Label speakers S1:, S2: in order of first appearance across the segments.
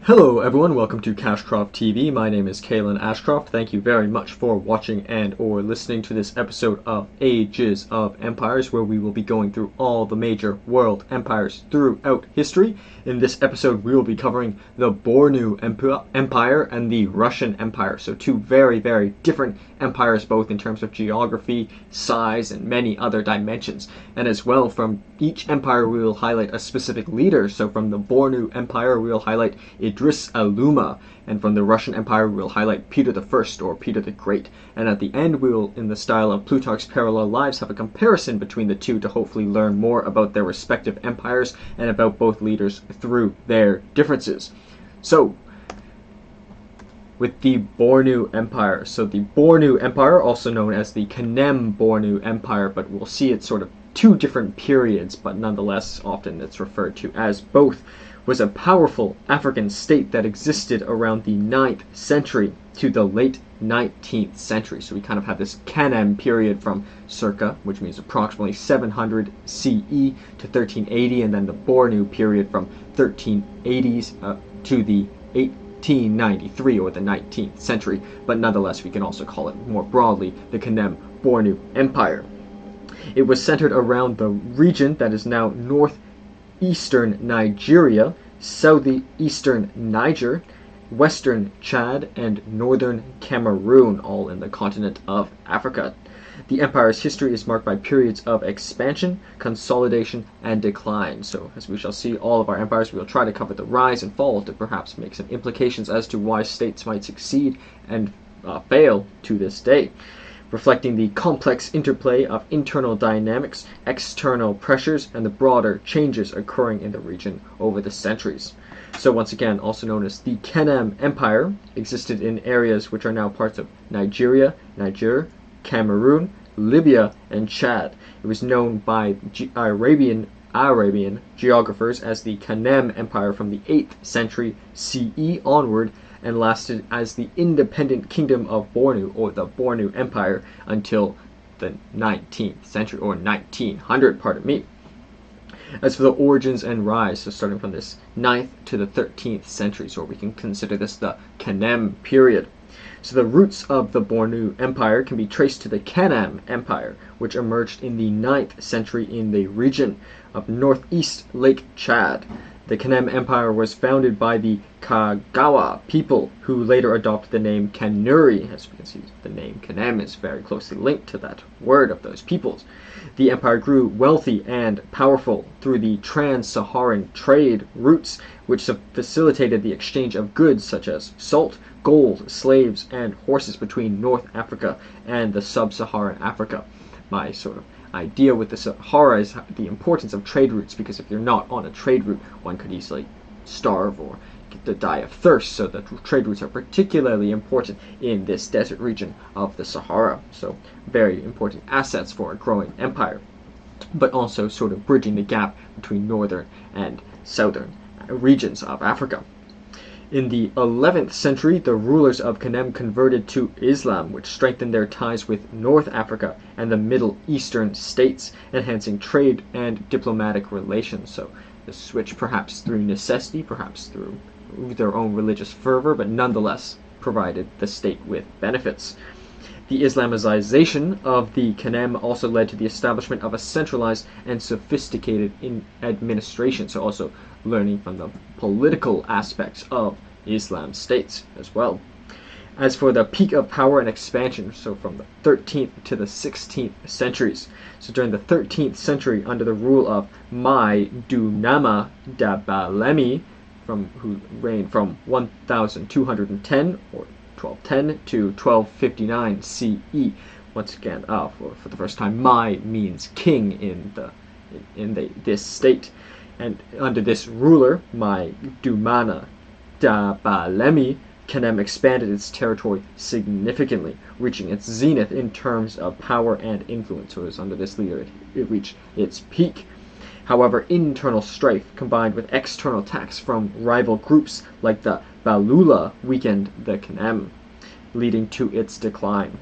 S1: Hello everyone, welcome to Cashcroft TV. My name is Kalen Ashcroft. Thank you very much for watching and or listening to this episode of Ages of Empires, where we will be going through all the major world empires throughout history. In this episode we will be covering the Bornu Empire and the Russian Empire. So two very, very different empires, both in terms of geography, size, and many other dimensions. And as well, from each empire we will highlight a specific leader. So from the Bornu Empire we will highlight Idris Alooma, and from the Russian Empire we'll highlight Peter the First or Peter the Great. And at the end we will, in the style of Plutarch's Parallel Lives, have a comparison between the two to hopefully learn more about their respective empires and about both leaders through their differences. So, with the Bornu Empire. So the Bornu Empire, also known as the Kanem-Bornu Empire, but we'll see it's sort of two different periods, but nonetheless often it's referred to as both, was a powerful African state that existed around the 9th century to the late 19th century. So we kind of have this Kanem period from circa, which means approximately 700 CE to 1380, and then the Bornu period from 1380s to the 1893 or the 19th century, but nonetheless we can also call it more broadly the Kanem-Bornu Empire. It was centered around the region that is now northeastern Nigeria, southeastern Niger, western Chad, and northern Cameroon, all in the continent of Africa. The empire's history is marked by periods of expansion, consolidation, and decline. So, as we shall see, all of our empires, we will try to cover the rise and fall to perhaps make some implications as to why states might succeed and fail to this day, reflecting the complex interplay of internal dynamics, external pressures, and the broader changes occurring in the region over the centuries. So once again, also known as the Kanem Empire, existed in areas which are now parts of Nigeria, Niger, Cameroon, Libya, and Chad. It was known by Arabian geographers as the Kanem Empire from the 8th century CE onward, and lasted as the independent kingdom of Bornu, or the Bornu Empire, until the 19th century, or 1900, pardon me. As for the origins and rise, so starting from this 9th to the 13th centuries, or we can consider this the Kanem period. So the roots of the Bornu Empire can be traced to the Kanem Empire, which emerged in the 9th century in the region of northeast Lake Chad. The Kanem Empire was founded by the Kagawa people, who later adopted the name Kanuri. As we can see, the name Kanem is very closely linked to that word of those peoples. The empire grew wealthy and powerful through the trans-Saharan trade routes, which facilitated the exchange of goods such as salt, gold, slaves, and horses between North Africa and the sub-Saharan Africa. My sort of idea with the Sahara is the importance of trade routes, because if you're not on a trade route, one could easily starve or get to die of thirst. So the trade routes are particularly important in this desert region of the Sahara. So very important assets for a growing empire, but also sort of bridging the gap between northern and southern regions of Africa. In the 11th century, the rulers of Kanem converted to Islam, which strengthened their ties with North Africa and the Middle Eastern states, enhancing trade and diplomatic relations. So the switch, perhaps through necessity, perhaps through their own religious fervor, but nonetheless provided the state with benefits. The Islamization of the Kanem also led to the establishment of a centralized and sophisticated administration, so also learning from the political aspects of Islam states as well. As for the peak of power and expansion, so from the 13th to the 16th centuries. So during the 13th century, under the rule of Mai Dunama Dabalemi, who reigned from 1210 or 1210 to 1259 CE. Once again, for the first time, Mai means king in this state. And under this ruler, Mai Dumana Dabalemi, Kanem expanded its territory significantly, reaching its zenith in terms of power and influence. So it was under this leader it reached its peak. However, internal strife combined with external attacks from rival groups like the Balula weakened the Kanem, leading to its decline.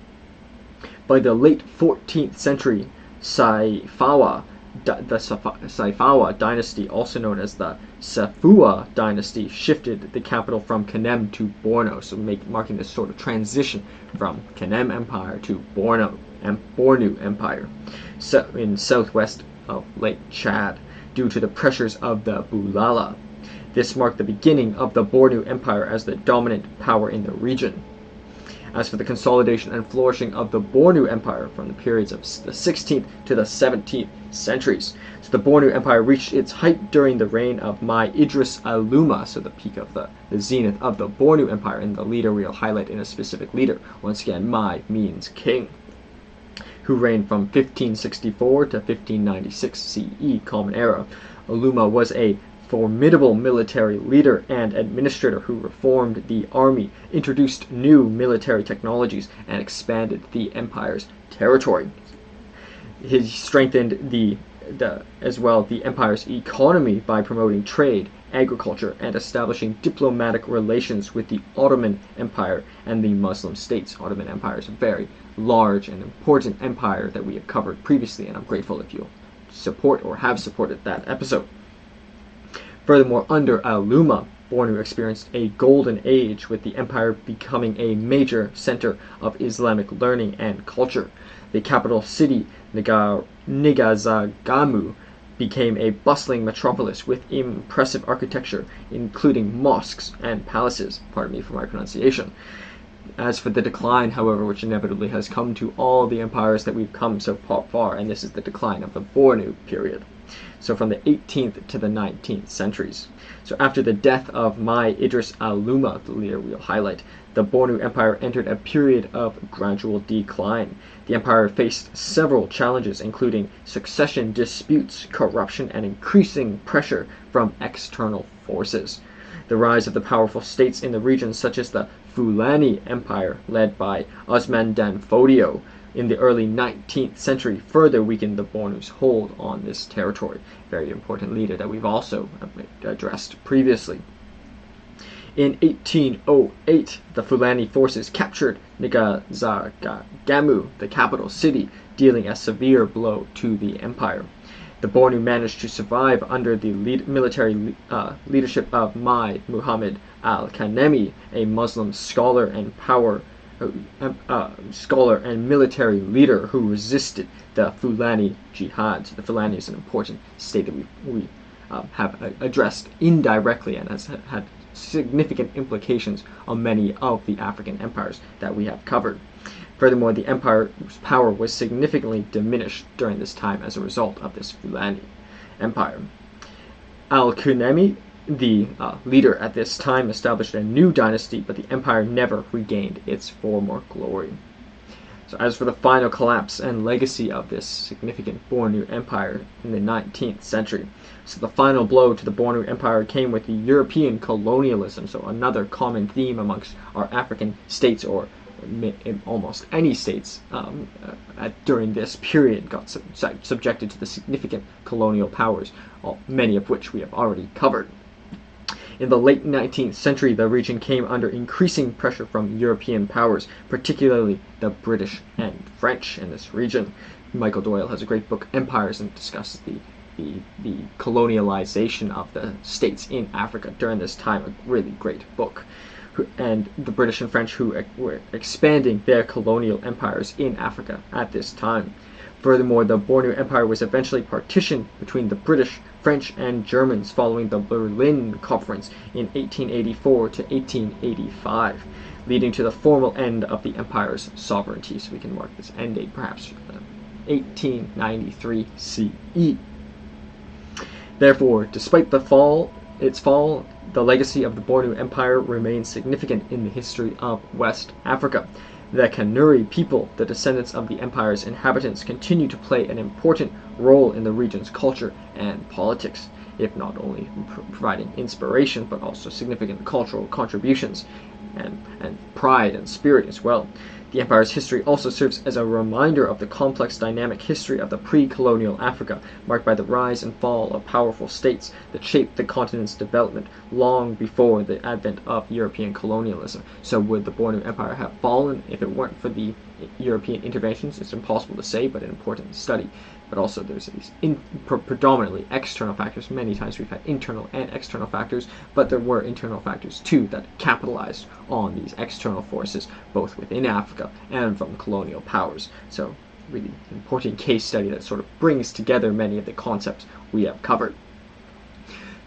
S1: By the late 14th century, Saifawa the Saifawa dynasty, also known as the Safua dynasty, shifted the capital from Kanem to Borno, so marking this sort of transition from Kanem Empire to Bornu Empire, so in southwest of Lake Chad, due to the pressures of the Bulala. This marked the beginning of the Bornu Empire as the dominant power in the region. As for the consolidation and flourishing of the Bornu Empire from the periods of the 16th to the 17th centuries, so the Bornu Empire reached its height during the reign of Idris Alooma, so the peak of the zenith of the Bornu Empire, and the leader we'll highlight in a specific leader. Once again, means king, who reigned from 1564 to 1596 CE, Common Era. Alooma was a formidable military leader and administrator who reformed the army, introduced new military technologies, and expanded the empire's territory. He strengthened the empire's economy by promoting trade, agriculture, and establishing diplomatic relations with the Ottoman Empire and the Muslim states. Ottoman Empire is a very large and important empire that we have covered previously, and I'm grateful if you support or have supported that episode. Furthermore, under Alooma, Bornu experienced a golden age, with the empire becoming a major center of Islamic learning and culture. The capital city, Nigazagamu, became a bustling metropolis with impressive architecture, including mosques and palaces. Pardon me for my pronunciation. As for the decline, however, which inevitably has come to all the empires that we've come so far, and this is the decline of the Bornu period. So from the 18th to the 19th centuries. So after the death of Idris Alooma, the leader we'll highlight, the Bornu Empire entered a period of gradual decline. The empire faced several challenges, including succession disputes, corruption, and increasing pressure from external forces. The rise of the powerful states in the region, such as the Fulani Empire, led by Osman Dan Fodio, in the early 19th century, further weakened the Bornu's hold on this territory. Very important leader that we've also addressed previously. In 1808, the Fulani forces captured Nigazagamu, the capital city, dealing a severe blow to the empire. The Bornu managed to survive under the military leadership of Muhammad al-Kanemi, a Muslim scholar and military leader who resisted the Fulani jihad. So the Fulani is an important state that we have addressed indirectly and has had significant implications on many of the African empires that we have covered. Furthermore, the empire's power was significantly diminished during this time as a result of this Fulani empire. Al-Kanemi, the leader at this time, established a new dynasty, but the empire never regained its former glory. So as for the final collapse and legacy of this significant Bornu Empire in the 19th century, so the final blow to the Bornu Empire came with the European colonialism, so another common theme amongst our African states, or in almost any states during this period, got subjected to the significant colonial powers, many of which we have already covered. In the late 19th century, the region came under increasing pressure from European powers, particularly the British and French in this region. Michael Doyle has a great book, Empires, and discusses the colonialization of the states in Africa during this time, a really great book. And the British and French who were expanding their colonial empires in Africa at this time. Furthermore, the Bornu Empire was eventually partitioned between the British, French, and Germans following the Berlin Conference in 1884 to 1885, leading to the formal end of the empire's sovereignty. So we can mark this end date perhaps 1893 CE. Therefore, despite its fall, the legacy of the Bornu Empire remains significant in the history of West Africa. The Kanuri people, the descendants of the empire's inhabitants, continue to play an important role in the region's culture and politics, if not only providing inspiration, but also significant cultural contributions and pride and spirit as well. The empire's history also serves as a reminder of the complex dynamic history of the pre-colonial Africa, marked by the rise and fall of powerful states that shaped the continent's development long before the advent of European colonialism. So would the Bornu Empire have fallen if it weren't for the European interventions, it's impossible to say, but an important study. But also there's these predominantly external factors. Many times we've had internal and external factors, but there were internal factors too that capitalized on these external forces, both within Africa and from colonial powers. So really important case study that sort of brings together many of the concepts we have covered.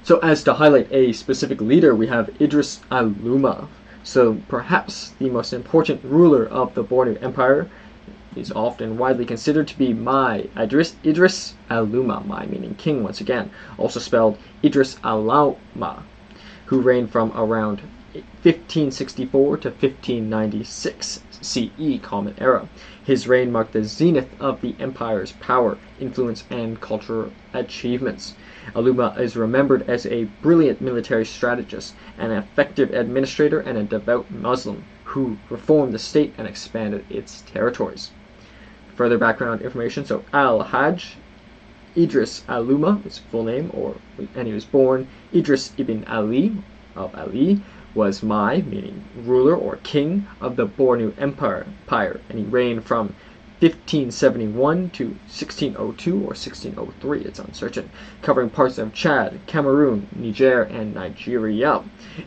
S1: So as to highlight a specific leader, we have Idris Alooma. So perhaps the most important ruler of the Bornu Empire is often widely considered to be Idris Alooma, meaning king once again, also spelled Idris Aloma, who reigned from around 1564 to 1596 CE, Common Era. His reign marked the zenith of the empire's power, influence, and cultural achievements. Alooma is remembered as a brilliant military strategist, an effective administrator, and a devout Muslim who reformed the state and expanded its territories. Further background information, so Al-Hajj Idris Alooma, his full name, and he was born Idris ibn Ali of Ali, was meaning ruler or king of the Bornu Empire, and he reigned from 1571 to 1602 or 1603, it's uncertain, covering parts of Chad, Cameroon, Niger, and Nigeria.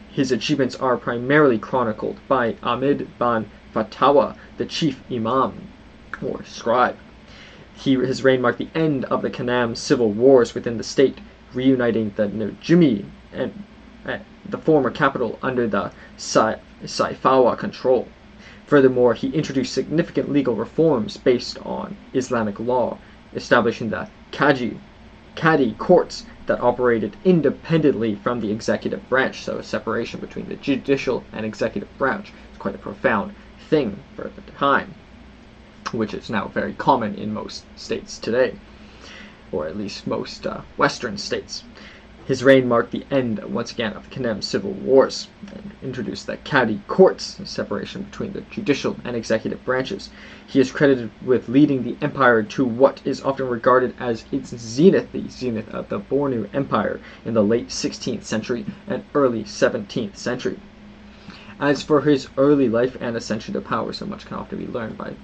S1: His achievements are primarily chronicled by Ahmed ban Fatawa, the chief imam, or scribe. His reign marked the end of the Kanem civil wars within the state, reuniting the Najimi and the former capital under the Saifawa control. Furthermore, he introduced significant legal reforms based on Islamic law, establishing the Qadi courts that operated independently from the executive branch, so a separation between the judicial and executive branch. It's quite a profound thing for the time, which is now very common in most states today, or at least most Western states. His reign marked the end, once again, of the Kanem civil wars, and introduced the Qadi courts, a separation between the judicial and executive branches. He is credited with leading the empire to what is often regarded as its zenith, the zenith of the Bornu Empire, in the late 16th century and early 17th century. As for his early life and ascension to power, so much can often be learned by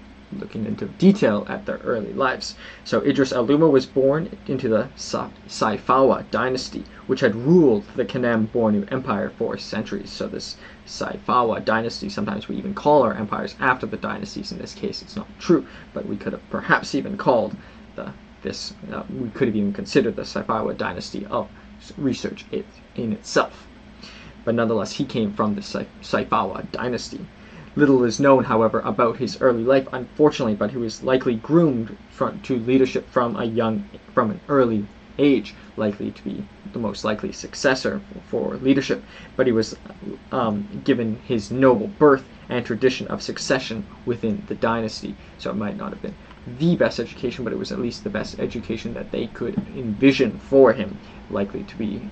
S1: looking into detail at their early lives. So Idris Alooma was born into the Saifawa dynasty, which had ruled the Kanem-Bornu Empire for centuries. So this Saifawa dynasty, sometimes we even call our empires after the dynasties. In this case, it's not true, but we could have perhaps even called we could have even considered the Saifawa dynasty of research in itself. But nonetheless, he came from the Saifawa dynasty. Little is known, however, about his early life, unfortunately, but he was likely groomed to leadership from an early age, likely to be the most likely successor for leadership. But he was given his noble birth and tradition of succession within the dynasty, so it might not have been the best education, but it was at least the best education that they could envision for him, likely to be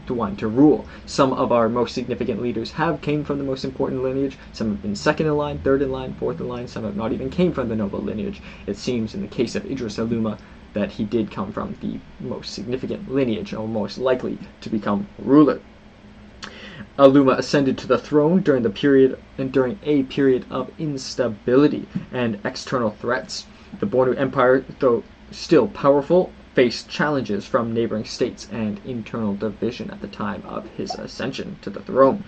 S1: the one to rule. Some of our most significant leaders have came from the most important lineage. Some have been second in line, third in line, fourth in line. Some have not even came from the noble lineage. It seems in the case of Idris Alooma that he did come from the most significant lineage, or most likely to become ruler. Alooma ascended to the throne during a period of instability and external threats. The Bornu Empire, though still powerful, faced challenges from neighboring states and internal division at the time of his ascension to the throne.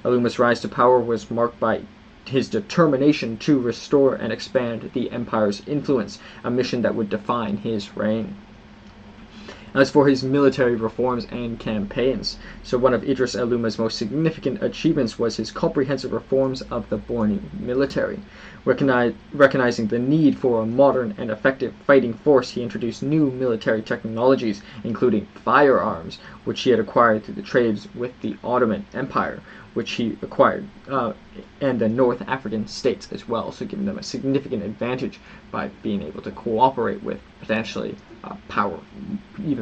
S1: Alooma's rise to power was marked by his determination to restore and expand the empire's influence, a mission that would define his reign. As for his military reforms and campaigns, so one of Idris Alooma's most significant achievements was his comprehensive reforms of the Bornu military. Recognizing the need for a modern and effective fighting force, he introduced new military technologies, including firearms, which he had acquired through the trades with the Ottoman Empire, which he acquired, and the North African states as well, so giving them a significant advantage by being able to cooperate with potentially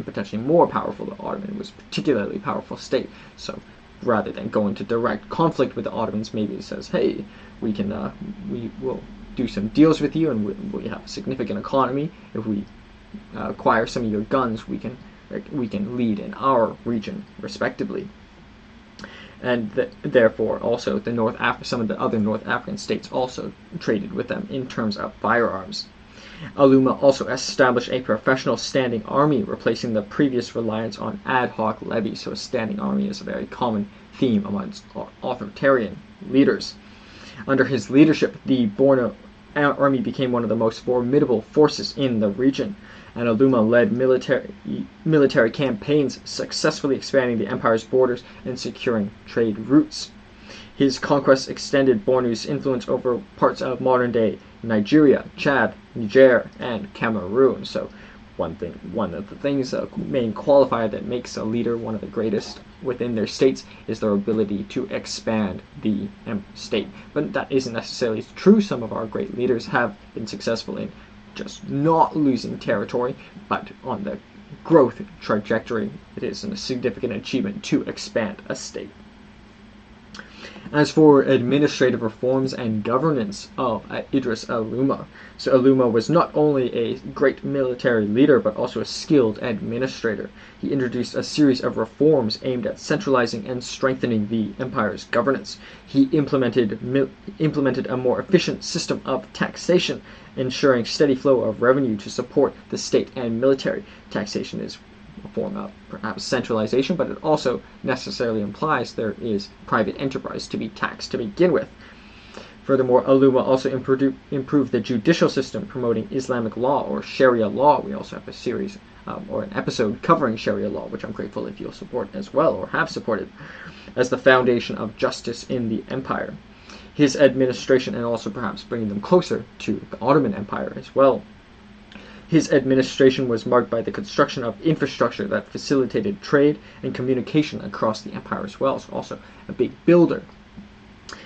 S1: potentially more powerful. The Ottoman was a particularly powerful state, so rather than go into direct conflict with the Ottomans, maybe it says, hey, we will do some deals with you, and we have a significant economy. If we acquire some of your guns, we can lead in our region respectively. and therefore also some of the other North African states also traded with them in terms of firearms. Alooma also established a professional standing army, replacing the previous reliance on ad hoc levies. So a standing army is a very common theme amongst authoritarian leaders. Under his leadership, the Borno army became one of the most formidable forces in the region, and Alooma led military campaigns, successfully expanding the empire's borders and securing trade routes. His conquests extended Bornu's influence over parts of modern-day Nigeria, Chad, Niger, and Cameroon. So one of the things, a main qualifier that makes a leader one of the greatest within their states is their ability to expand the state. But that isn't necessarily true. Some of our great leaders have been successful in just not losing territory, but on the growth trajectory, it is a significant achievement to expand a state. As for administrative reforms and governance of Idris Alooma, so Alooma was not only a great military leader but also a skilled administrator. He introduced a series of reforms aimed at centralizing and strengthening the empire's governance. He implemented a more efficient system of taxation, ensuring steady flow of revenue to support the state and military. Taxation is a form of perhaps centralization, but it also necessarily implies there is private enterprise to be taxed to begin with. Furthermore, Alooma also improved the judicial system, promoting Islamic law or Sharia law. We also have a series or an episode covering Sharia law, which I'm grateful if you'll support as well, or have supported, as the foundation of justice in the empire. His administration, and also perhaps bringing them closer to the Ottoman Empire as well. His administration was marked by the construction of infrastructure that facilitated trade and communication across the empire as well, so also a big builder.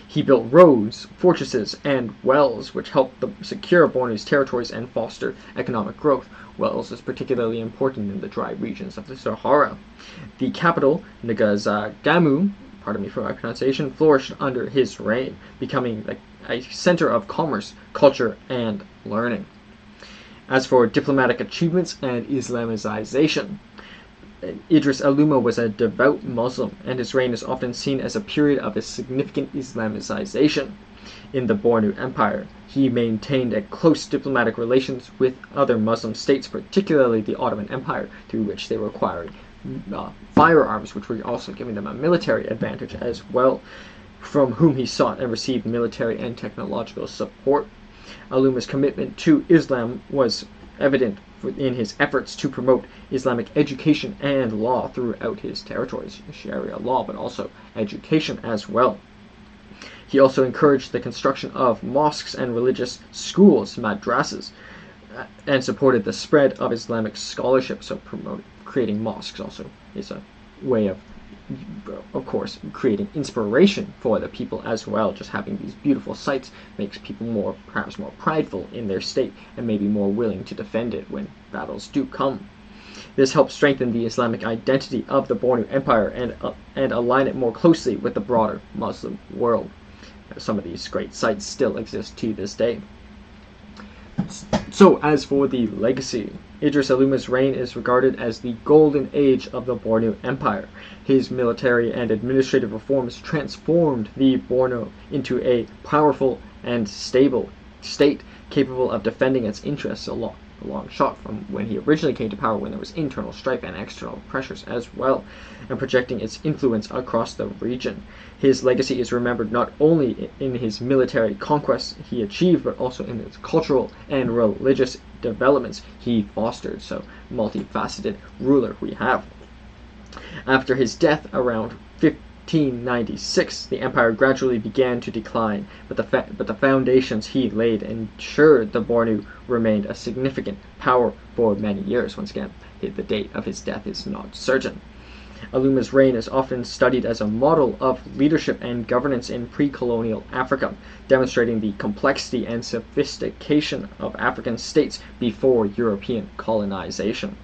S1: He built roads, fortresses, and wells, which helped secure Bornu's territories and foster economic growth. Wells is particularly important in the dry regions of the Sahara. The capital, N'Gazagamu, pardon me for my pronunciation, flourished under his reign, becoming a center of commerce, culture, and learning. As for diplomatic achievements and Islamization, Idris Alooma was a devout Muslim, and his reign is often seen as a period of a significant Islamization in the Bornu Empire. He maintained close diplomatic relations with other Muslim states, particularly the Ottoman Empire, through which they were acquiring firearms, which were also giving them a military advantage as well, from whom he sought and received military and technological support. Alooma's commitment to Islam was evident in his efforts to promote Islamic education and law throughout his territories, Sharia law, but also education as well. He also encouraged the construction of mosques and religious schools, madrasas, and supported the spread of Islamic scholarship. So creating mosques also is a way of course, creating inspiration for the people as well. Just having these beautiful sites makes people perhaps more prideful in their state and maybe more willing to defend it when battles do come. This helps strengthen the Islamic identity of the Bornu Empire and align it more closely with the broader Muslim world. Some of these great sites still exist to this day. So, as for the legacy, Idris Alooma's reign is regarded as the golden age of the Bornu Empire. His military and administrative reforms transformed the Bornu into a powerful and stable state capable of defending its interests a long shot from when he originally came to power, when there was internal strife and external pressures as well, and projecting its influence across the region. His legacy is remembered not only in his military conquests he achieved, but also in his cultural and religious developments he fostered. So, multifaceted ruler we have. After his death around 1596, the empire gradually began to decline, but the foundations he laid ensured the Bornu remained a significant power for many years. Once again, the date of his death is not certain. Alooma's reign is often studied as a model of leadership and governance in pre-colonial Africa, demonstrating the complexity and sophistication of African states before European colonization.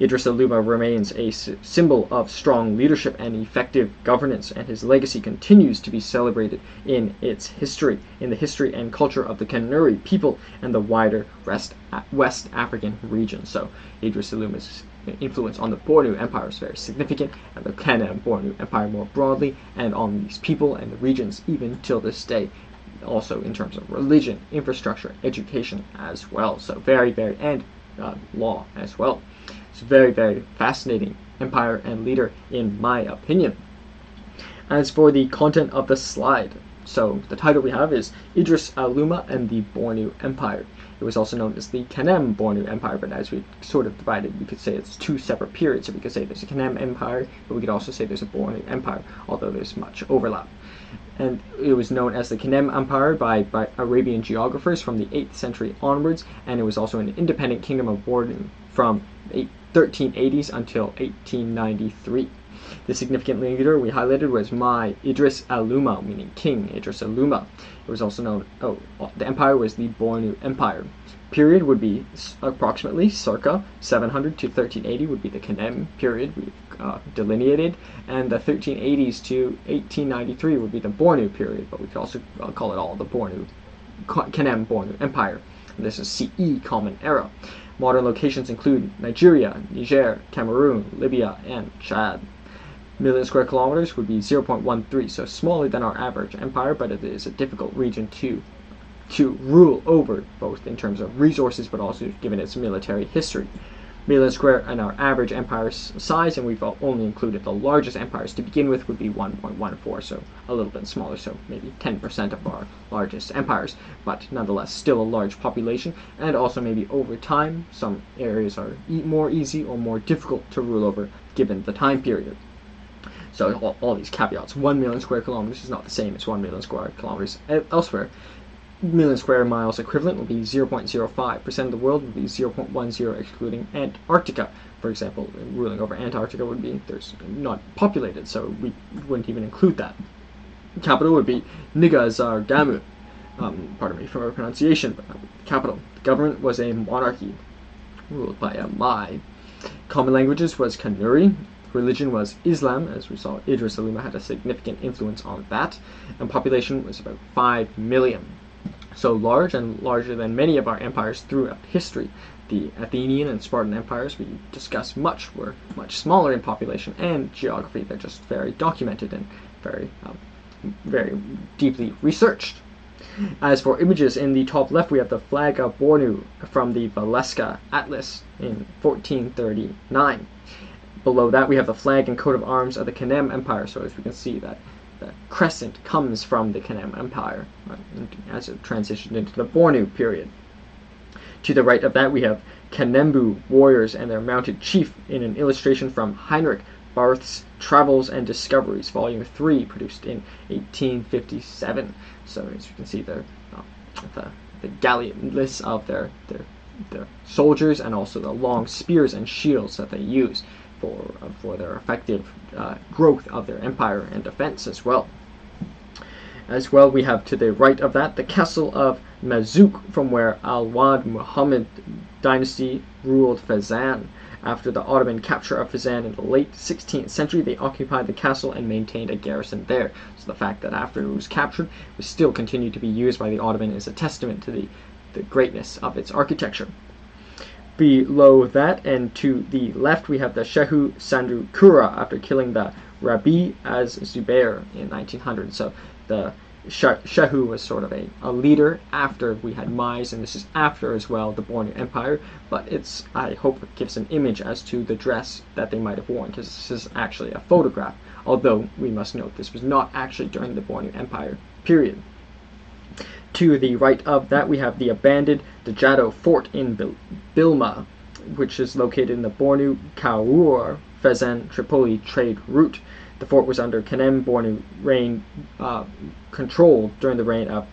S1: Idris Alooma remains a symbol of strong leadership and effective governance, and his legacy continues to be celebrated in the history and culture of the Kanuri people and the wider West African region. So Idris Alooma's influence on the Bornu Empire is very significant, and the Kanem-Bornu Empire more broadly, and on these people and the regions even till this day, also in terms of religion, infrastructure, education as well. So and law as well. It's a very fascinating empire and leader in my opinion. As for the content of the slide, so the title we have is Idris, Alooma, and the Bornu Empire. It was also known as the Kanem-Bornu Empire, but as we sort of divided, we could say it's two separate periods. So we could say there's a Kanem Empire, but we could also say there's a Bornu Empire, although there's much overlap. And it was known as the Kanem Empire by Arabian geographers from the 8th century onwards, and it was also an independent kingdom of Bornu from 1380s until 1893. The significant leader we highlighted was Idris Alooma, meaning King Idris Alooma. It was also known, the empire was the Bornu Empire. Period would be approximately circa 700 to 1380 would be the Kanem period we've delineated, and the 1380s to 1893 would be the Bornu period, but we could also call it all the Kanem-Bornu Empire. And this is CE Common Era. Modern locations include Nigeria, Niger, Cameroon, Libya, and Chad. Million square kilometers would be 0.13, so smaller than our average empire, but it is a difficult region to rule over, both in terms of resources but also given its military history. Million square and our average empire's size, and we've only included the largest empires to begin with, would be 1.14, so a little bit smaller, so maybe 10% of our largest empires, but nonetheless still a large population, and also maybe over time some areas are more easy or more difficult to rule over given the time period. So all these caveats. 1 million square kilometers is not the same as 1 million square kilometers elsewhere. Million square miles equivalent would be 0.05%. of the world would be 0.10, excluding Antarctica. For example, ruling over Antarctica would be there's not populated, so we wouldn't even include that. Capital would be Nigazargamu. Pardon me for my pronunciation, but capital. The government was a monarchy ruled by a Mai. Common languages was Kanuri. Religion was Islam, as we saw Idris Alooma had a significant influence on that, and population was about 5 million. So large, and larger than many of our empires throughout history. The Athenian and Spartan empires we discussed were much smaller in population and geography. They're just very documented and very deeply researched. As for images, in the top left we have the flag of Bornu from the Valeska Atlas in 1439. Below that we have the flag and coat of arms of the Kanem Empire, so as we can see that the crescent comes from the Kanem Empire, right, as it transitioned into the Bornu period. To the right of that we have Kanembu warriors and their mounted chief in an illustration from Heinrich Barth's Travels and Discoveries, Volume 3, produced in 1857. So as you can see the gallant lists of their soldiers, and also the long spears and shields that they use for their effective growth of their empire and defense as well. As well, we have to the right of that the castle of Mazouk, from where Al-Wad Muhammad dynasty ruled Fezzan. After the Ottoman capture of Fezzan in the late 16th century, they occupied the castle and maintained a garrison there. So the fact that after it was captured, it was still continued to be used by the Ottoman is a testament to the greatness of its architecture. Below that and to the left we have the Shehu Sandru Kura after killing the Rabi az Zubair in 1900. So the Shehu was sort of a leader after we had Mais, and this is after as well the Bornu Empire, but I hope it gives an image as to the dress that they might have worn, because this is actually a photograph, although we must note this was not actually during the Bornu Empire period. To the right of that we have the abandoned Dejado Fort in Bilma, which is located in the Bornu, Kaur, Fezzan, Tripoli trade route. The fort was under Kanem-Bornu reign control during the reign of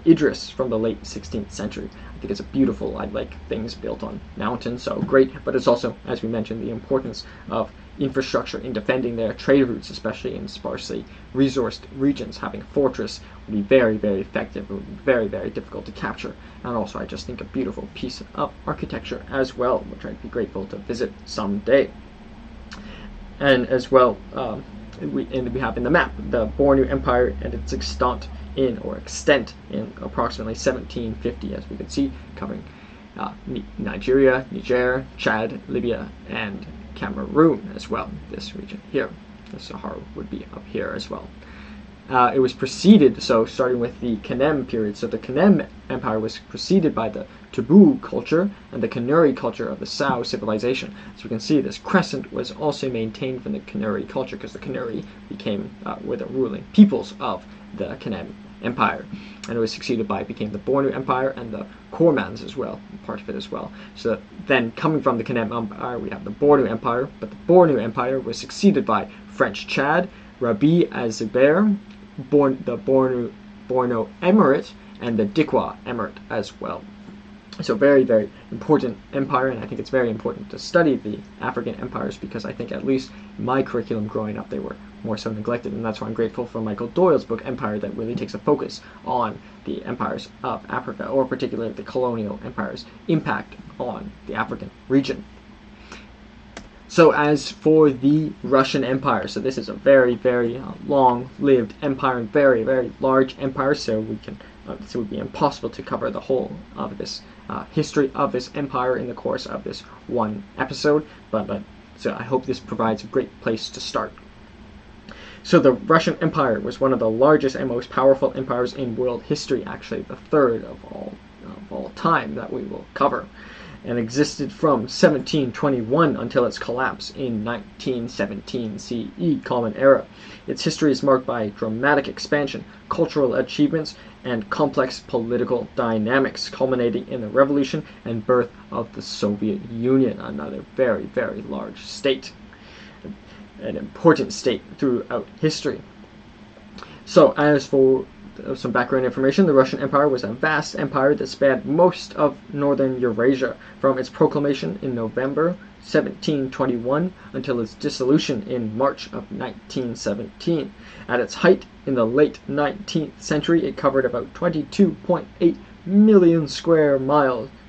S1: Idris from the late 16th century. I think it's a beautiful, I like things built on mountains, so great, but it's also, as we mentioned, the importance of infrastructure in defending their trade routes, especially in sparsely resourced regions. Having a fortress would be very effective. It would be very difficult to capture, and also I just think a beautiful piece of architecture as well, which I'd be grateful to visit someday. And as well, we have in the map the Bornu Empire and its extent in approximately 1750, as we can see, covering Nigeria, Niger, Chad, Libya, and Cameroon as well. This region here, the Sahara would be up here as well. It was preceded, so starting with the Kanem period, so the Kanem Empire was preceded by the Taboo culture and the Kanuri culture of the Sao civilization. So we can see this crescent was also maintained from the Kanuri culture because the Kanuri were the ruling peoples of the Kanem Empire. And it was succeeded by, became the Bornu Empire and the Kormans as well, part of it as well. So then coming from the Kanem Empire, we have the Bornu Empire, but the Bornu Empire was succeeded by French Chad, Rabi Azubair, the Borno Emirate, and the Dikwa Emirate as well. So very, very important empire, and I think it's very important to study the African empires because I think at least in my curriculum growing up they were more so neglected, and that's why I'm grateful for Michael Doyle's book Empire that really takes a focus on the empires of Africa, or particularly the colonial empires' impact on the African region. So as for the Russian Empire, so this is a very, very long-lived empire and very, very large empire, so it would be impossible to cover the whole of this history of this empire in the course of this one episode, but so I hope this provides a great place to start. So the Russian Empire was one of the largest and most powerful empires in world history, actually the third of all time that we will cover, and existed from 1721 until its collapse in 1917 CE, Common Era. Its history is marked by dramatic expansion, cultural achievements, and complex political dynamics, culminating in the revolution and birth of the Soviet Union, another very, very large state, an important state throughout history. So as for some background information, the Russian Empire was a vast empire that spanned most of northern Eurasia from its proclamation in November 1721 until its dissolution in March of 1917. At its height in the late 19th century, it covered about 22.8 million square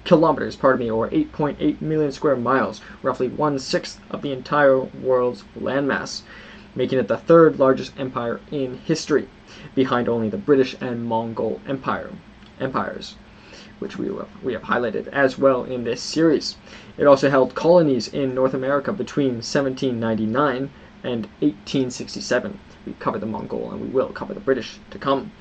S1: kilometers, or 8.8 million square miles, roughly 1/6 of the entire world's landmass, making it the third largest empire in history, behind only the British and Mongol empires, which we have highlighted as well in this series. It also held colonies in North America between 1799 and 1867. We covered the Mongol and we will cover the British to come.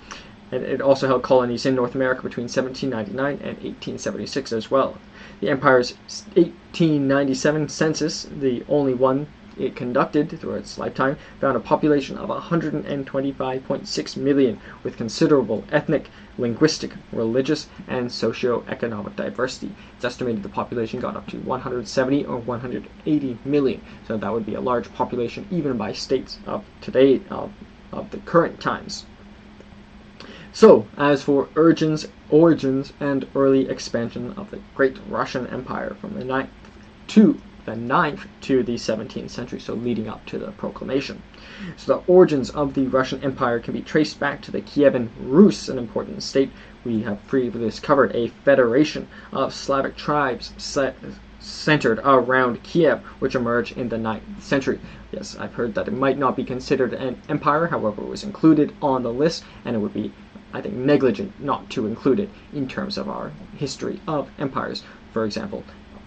S1: And it also held colonies in North America between 1799 and 1876 as well. The empire's 1897 census, the only one it conducted through its lifetime, found a population of 125.6 million, with considerable ethnic, linguistic, religious, and socio-economic diversity. It's estimated the population got up to 170 or 180 million, so that would be a large population even by states of today, of the current times. So, as for origins and early expansion of the Great Russian Empire from the 9th to the 17th century, so leading up to the proclamation. So the origins of the Russian Empire can be traced back to the Kievan Rus, an important state we have previously covered, a federation of Slavic tribes centered around Kiev, which emerged in the 9th century. Yes, I've heard that it might not be considered an empire, however it was included on the list, and it would be, I think, negligent not to include it in terms of our history of empires. For example,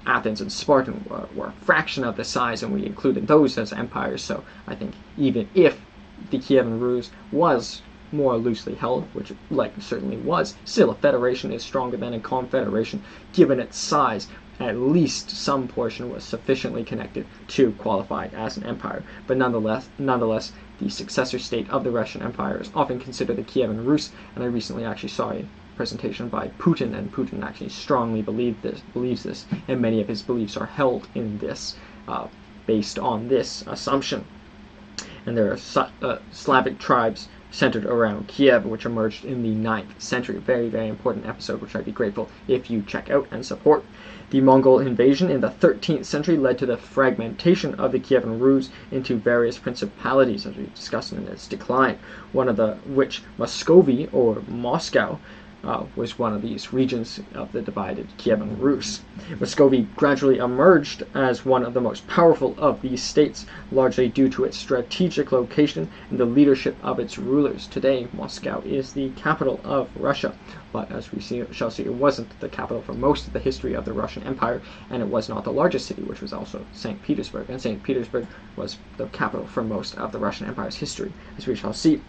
S1: Athens and Sparta were a fraction of the size, and we included those as empires, so I think even if the Kievan Rus was more loosely held, which certainly was, still a federation is stronger than a confederation. Given its size, at least some portion was sufficiently connected to qualify as an empire. But nonetheless, the successor state of the Russian Empire is often considered the Kievan Rus, and I recently actually saw a presentation by Putin, and Putin actually strongly believes this, and many of his beliefs are held in this, based on this assumption. And there are Slavic tribes centered around Kiev, which emerged in the 9th century. Very, very important episode, which I'd be grateful if you check out and support. The Mongol invasion in the 13th century led to the fragmentation of the Kievan Rus into various principalities, as we discussed in its decline, one of which, Muscovy, or Moscow, was one of these regions of the divided Kievan Rus. Muscovy gradually emerged as one of the most powerful of these states, largely due to its strategic location and the leadership of its rulers. Today, Moscow is the capital of Russia, but as we shall see, it wasn't the capital for most of the history of the Russian Empire, and it was not the largest city, which was also St. Petersburg, and St. Petersburg was the capital for most of the Russian Empire's history, as we shall see.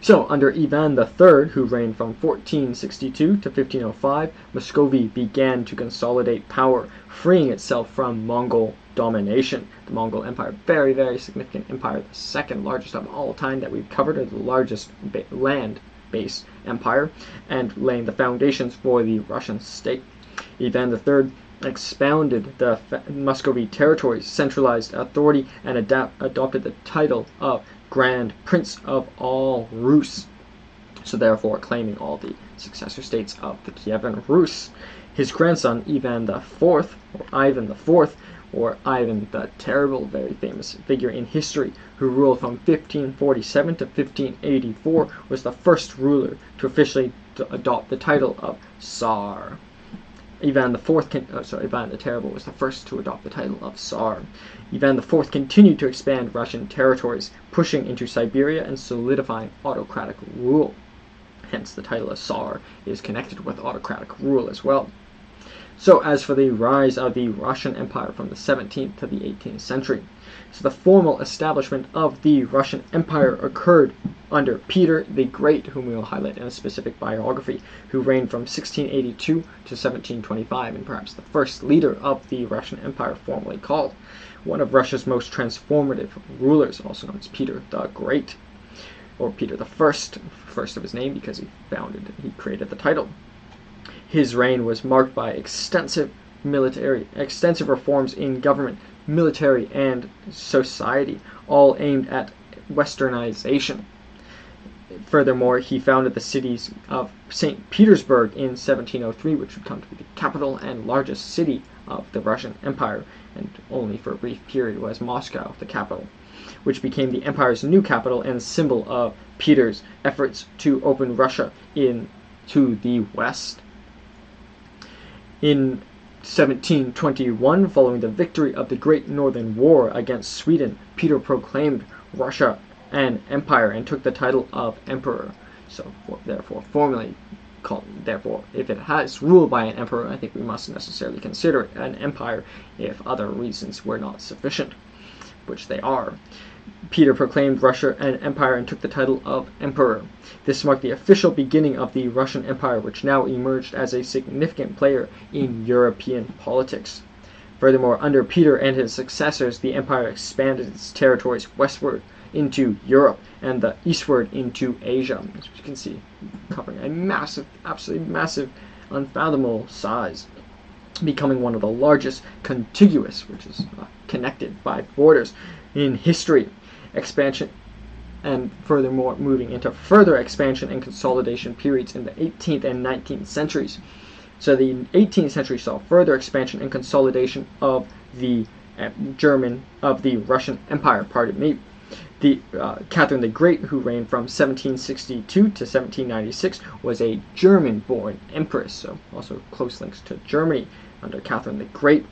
S1: So, under Ivan III, who reigned from 1462 to 1505, Muscovy began to consolidate power, freeing itself from Mongol domination. The Mongol Empire, very, very significant empire, the second largest of all time that we've covered, or the largest land-based empire, and laying the foundations for the Russian state. Ivan III expounded the Muscovy territories, centralized authority, and adopted the title of Grand Prince of all Rus, so therefore claiming all the successor states of the Kievan Rus. His grandson, Ivan IV, or Ivan IV, or Ivan the Terrible, very famous figure in history, who ruled from 1547 to 1584, was the first ruler to officially adopt the title of Tsar. Ivan the Terrible was the first to adopt the title of Tsar. Ivan IV continued to expand Russian territories, pushing into Siberia and solidifying autocratic rule. Hence, the title of Tsar is connected with autocratic rule as well. So, as for the rise of the Russian Empire from the 17th to the 18th century, so the formal establishment of the Russian Empire occurred under Peter the Great, whom we will highlight in a specific biography, who reigned from 1682 to 1725, and perhaps the first leader of the Russian Empire formally called. One of Russia's most transformative rulers, also known as Peter the Great, or Peter the First of his name because he created the title. His reign was marked by extensive reforms in government, military, and society, all aimed at westernization. Furthermore, he founded the cities of St. Petersburg in 1703, which would come to be the capital and largest city of the Russian Empire, and only for a brief period was Moscow the capital, which became the empire's new capital and symbol of Peter's efforts to open Russia to the west. In 1721, following the victory of the Great Northern War against Sweden, Peter proclaimed Russia an empire and took the title of emperor. So, therefore, if it has ruled by an emperor, I think we must necessarily consider it an empire if other reasons were not sufficient, which they are. Peter proclaimed Russia an empire and took the title of emperor. This marked the official beginning of the Russian Empire, which now emerged as a significant player in European politics. Furthermore, under Peter and his successors, the empire expanded its territories westward into Europe and the eastward into Asia, as you can see, covering a massive, absolutely massive, unfathomable size, becoming one of the largest contiguous, which is connected by borders, in history. Expansion, and furthermore moving into further expansion and consolidation periods in the 18th and 19th centuries. So the 18th century saw further expansion and consolidation of the Russian Empire. The Catherine the Great, who reigned from 1762 to 1796, was a German-born empress, so also close links to Germany under Catherine the Great.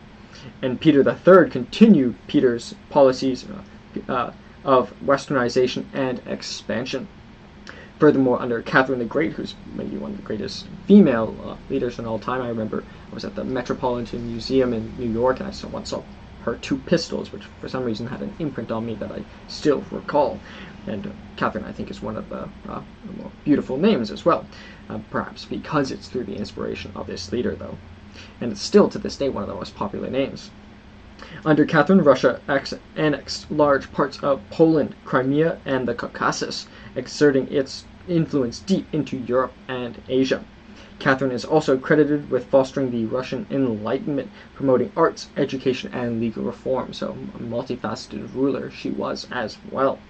S1: And Peter III continued Peter's policies of westernization and expansion. Furthermore, under Catherine the Great, who's maybe one of the greatest female leaders in all time, I remember I was at the Metropolitan Museum in New York, and I once saw her two pistols, which for some reason had an imprint on me that I still recall. And Catherine, I think, is one of the more beautiful names as well, perhaps because it's through the inspiration of this leader, though. And it's still, to this day, one of the most popular names. Under Catherine, Russia annexed large parts of Poland, Crimea, and the Caucasus, exerting its influence deep into Europe and Asia. Catherine is also credited with fostering the Russian Enlightenment, promoting arts, education, and legal reform, so a multifaceted ruler she was as well.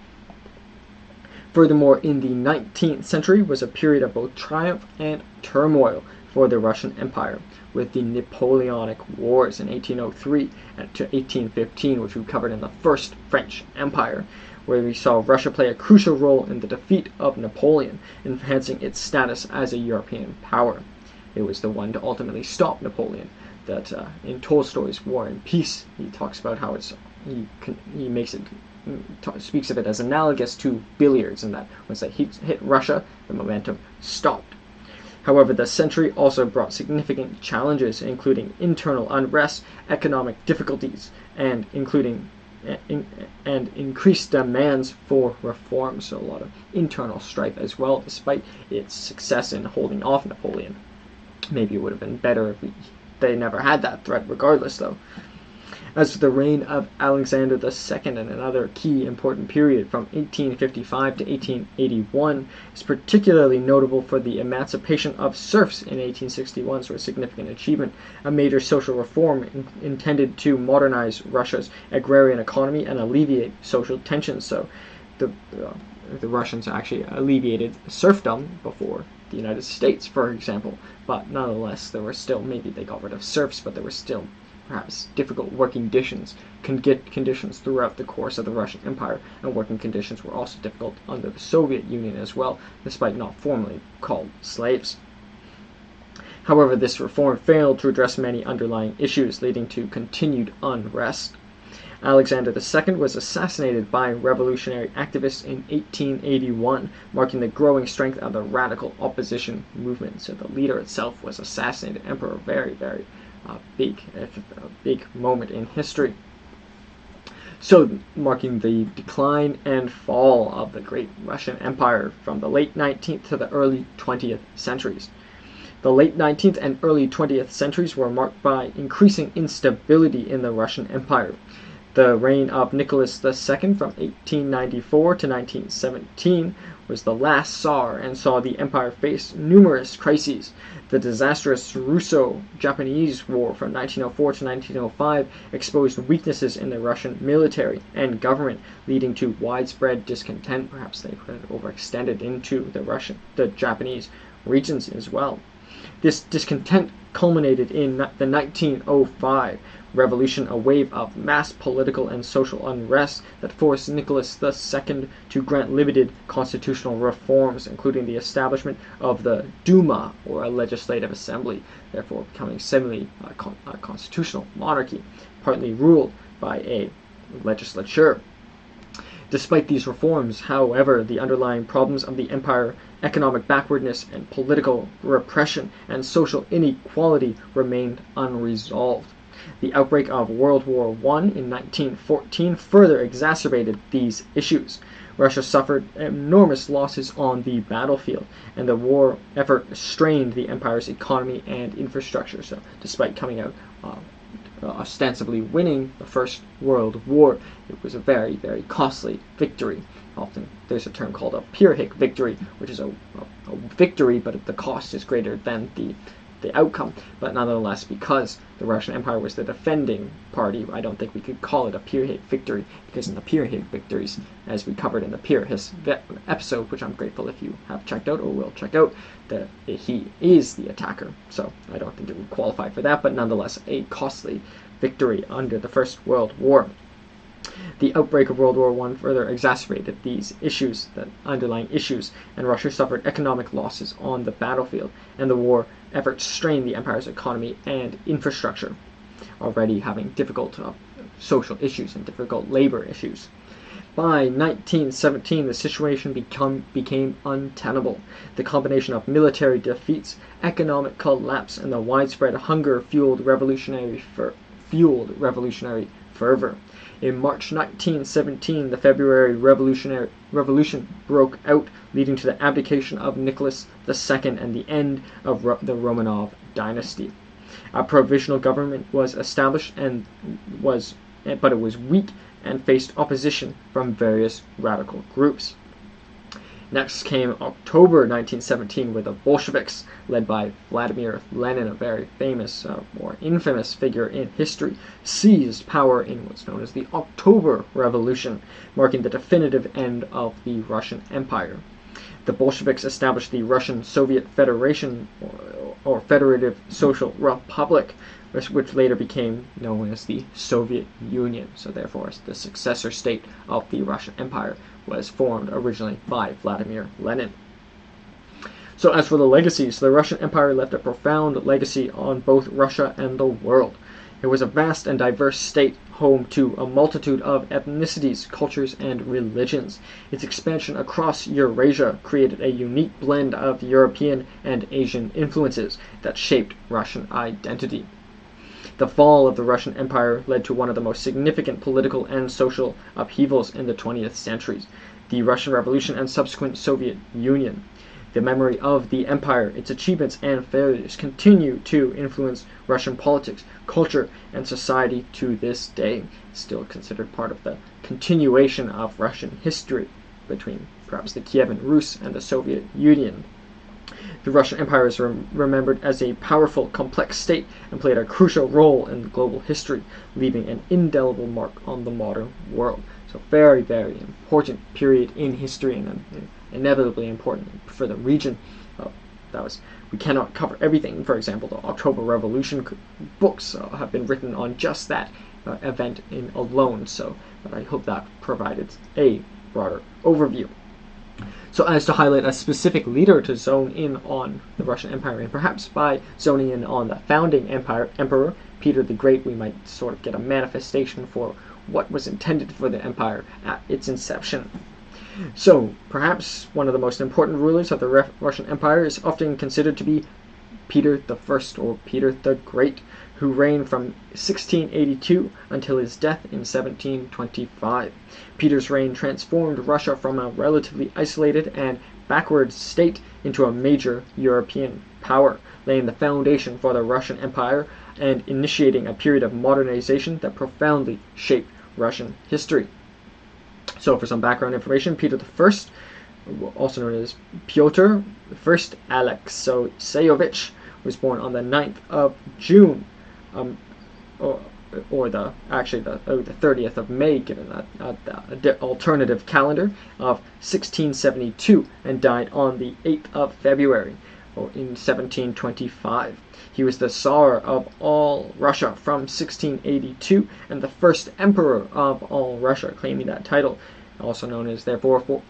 S1: Furthermore, in the 19th century was a period of both triumph and turmoil for the Russian Empire, with the Napoleonic Wars in 1803 to 1815, which we covered in the First French Empire, where we saw Russia play a crucial role in the defeat of Napoleon, enhancing its status as a European power. It was the one to ultimately stop Napoleon. That in Tolstoy's War and Peace, he talks about how he makes it speaks of it as analogous to billiards, and that once they hit Russia, the momentum stopped. However, the century also brought significant challenges, including internal unrest, economic difficulties, and increased demands for reform. So a lot of internal strife as well, despite its success in holding off Napoleon. Maybe it would have been better if they never had that threat regardless, though. As for the reign of Alexander II, and another key important period from 1855 to 1881, is particularly notable for the emancipation of serfs in 1861, so a significant achievement, a major social reform intended to modernize Russia's agrarian economy and alleviate social tensions. So the Russians actually alleviated serfdom before the United States, for example, but nonetheless there were still, maybe they got rid of serfs, but there were still perhaps difficult working conditions throughout the course of the Russian Empire, and working conditions were also difficult under the Soviet Union as well, despite not formally called slaves. However, this reform failed to address many underlying issues, leading to continued unrest. Alexander II was assassinated by revolutionary activists in 1881, marking the growing strength of the radical opposition movement. So the leader itself was assassinated. Emperor, very, very big moment in history. So, marking the decline and fall of the great Russian Empire from the late 19th to the early 20th centuries. The late 19th and early 20th centuries were marked by increasing instability in the Russian Empire. The reign of Nicholas II from 1894 to 1917 was the last Tsar and saw the empire face numerous crises. The disastrous Russo-Japanese War from 1904 to 1905 exposed weaknesses in the Russian military and government, leading to widespread discontent. Perhaps they could have overextended into the Japanese regions as well. This discontent culminated in the 1905 revolution, a wave of mass political and social unrest that forced Nicholas II to grant limited constitutional reforms, including the establishment of the Duma, or a legislative assembly, therefore becoming suddenly a constitutional monarchy, partly ruled by a legislature. Despite these reforms, however, the underlying problems of the empire, economic backwardness and political repression and social inequality, remained unresolved. The outbreak of World War I in 1914 further exacerbated these issues. Russia suffered enormous losses on the battlefield, and the war effort strained the empire's economy and infrastructure. So, despite coming out ostensibly winning the First World War, it was a very, very costly victory. Often there's a term called a Pyrrhic victory, which is a victory, but the cost is greater than the outcome. But nonetheless, because the Russian Empire was the defending party, I don't think we could call it a Pyrrhic victory, because in the Pyrrhic victories, as we covered in the Pyrrhus episode, which I'm grateful if you have checked out or will check out, that he is the attacker. So I don't think it would qualify for that, but nonetheless a costly victory under the First World War. The outbreak of World War I further exacerbated these issues, the underlying issues, and Russia suffered economic losses on the battlefield, and the war effort strained the empire's economy and infrastructure, already having difficult social issues and difficult labor issues. By 1917, the situation became untenable. The combination of military defeats, economic collapse, and the widespread hunger fueled revolutionary fervor. In March 1917, the February Revolution broke out, leading to the abdication of Nicholas II and the end of the Romanov dynasty. A provisional government was established, but it was weak and faced opposition from various radical groups. Next came October 1917, where the Bolsheviks, led by Vladimir Lenin, a very famous or infamous figure in history, seized power in what's known as the October Revolution, marking the definitive end of the Russian Empire. The Bolsheviks established the Russian Soviet Federation, or Federative Social Republic, which later became known as the Soviet Union. So therefore, the successor state of the Russian Empire was formed originally by Vladimir Lenin. So as for the legacies, the Russian Empire left a profound legacy on both Russia and the world. It was a vast and diverse state, home to a multitude of ethnicities, cultures, and religions. Its expansion across Eurasia created a unique blend of European and Asian influences that shaped Russian identity. The fall of the Russian Empire led to one of the most significant political and social upheavals in the 20th centuries, the Russian Revolution and subsequent Soviet Union. The memory of the empire, its achievements and failures continue to influence Russian politics, culture, and society to this day. It's still considered part of the continuation of Russian history between perhaps the Kievan Rus and the Soviet Union. The Russian Empire is remembered as a powerful, complex state and played a crucial role in global history, leaving an indelible mark on the modern world. So very, very important period in history and inevitably important for the region. We cannot cover everything. For example, the October Revolution books have been written on just that event alone. But I hope that provided a broader overview. So as to highlight a specific leader to zone in on the Russian Empire, and perhaps by zoning in on the founding emperor, Peter the Great, we might sort of get a manifestation for what was intended for the empire at its inception. So, perhaps one of the most important rulers of the Russian Empire is often considered to be Peter the First, or Peter the Great, who reigned from 1682 until his death in 1725. Peter's reign transformed Russia from a relatively isolated and backward state into a major European power, laying the foundation for the Russian Empire and initiating a period of modernization that profoundly shaped Russian history. So for some background information, Peter I, also known as Pyotr I Alexeyevich, was born on the 9th of June, or the 30th of May, given the alternative calendar, of 1672, and died on the 8th of February, in 1725. He was the Tsar of all Russia from 1682 and the first emperor of all Russia, claiming that title, also known as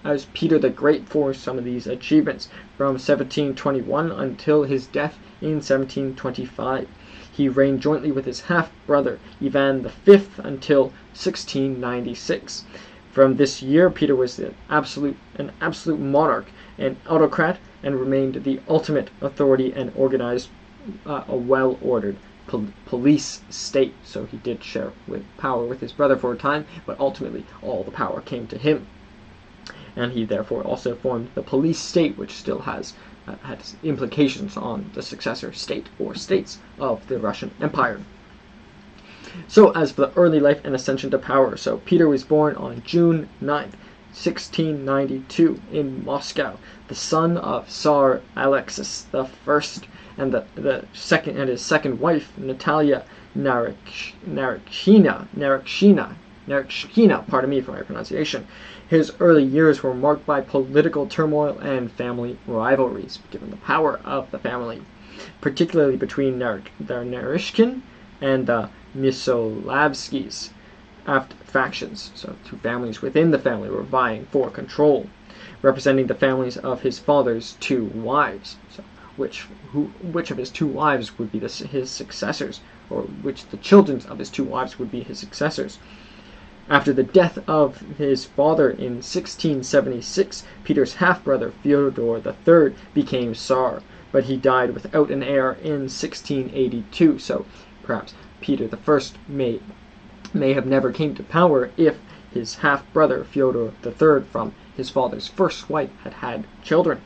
S1: as Peter the Great for some of these achievements, from 1721 until his death in 1725. He reigned jointly with his half-brother Ivan V until 1696. From this year, Peter was an absolute monarch, an autocrat, and remained the ultimate authority and organized a well-ordered police state. So he did share power with his brother for a time, but ultimately all the power came to him. And he therefore also formed the police state, which still has implications on the successor state or states of the Russian Empire. So as for the early life and ascension to power, so Peter was born on June 9th, 1692 in Moscow, the son of Tsar Alexis I and his second wife, Natalia Naryshkina, pardon me for my pronunciation. His early years were marked by political turmoil and family rivalries, given the power of the family, particularly between the Naryshkin and the Mysolavskis factions. So two families within the family were vying for control, representing the families of his father's two wives. So which of his two wives would be his successors, or which the children of his two wives would be his successors. After the death of his father in 1676, Peter's half-brother Fyodor III became Tsar, but he died without an heir in 1682, so perhaps Peter I may have never came to power if his half-brother Fyodor III from his father's first wife had children.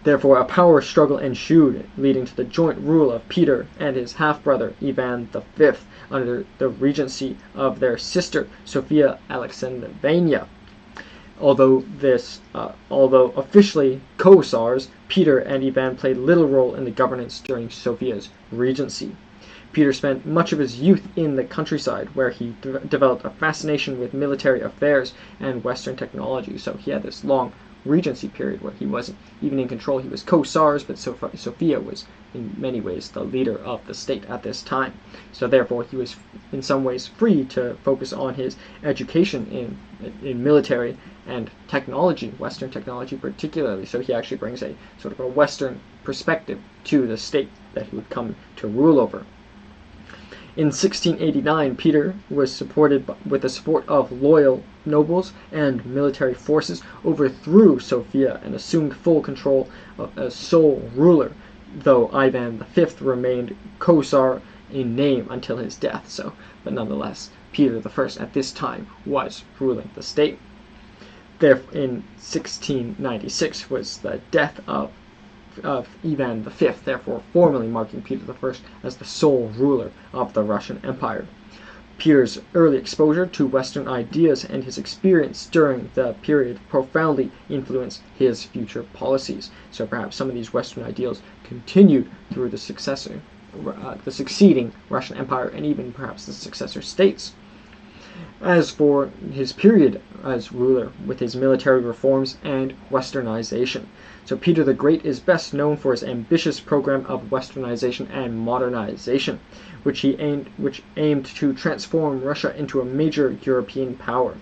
S1: Therefore, a power struggle ensued, leading to the joint rule of Peter and his half-brother Ivan V under the regency of their sister Sophia Alexandrovna. Although officially co-Tsars, Peter and Ivan played little role in the governance during Sophia's regency. Peter spent much of his youth in the countryside, where he developed a fascination with military affairs and Western technology. So he had this long regency period where he wasn't even in control. He was co-Tsars, but Sophia was in many ways the leader of the state at this time. So therefore he was in some ways free to focus on his education in military and technology, Western technology particularly. So he actually brings a sort of a Western perspective to the state that he would come to rule over. In 1689, Peter was supported with the support of loyal nobles and military forces, overthrew Sophia and assumed full control as sole ruler, though Ivan V remained co-Tsar in name until his death. But nonetheless, Peter I at this time was ruling the state. There, in 1696 was the death of Ivan V, therefore formally marking Peter I as the sole ruler of the Russian Empire. Peter's early exposure to Western ideas and his experience during the period profoundly influenced his future policies. So perhaps some of these Western ideals continued through the succeeding Russian Empire and even perhaps the successor states. As for his period as ruler, with his military reforms and westernization. So Peter the Great is best known for his ambitious program of westernization and modernization, which aimed to transform Russia into a major European power.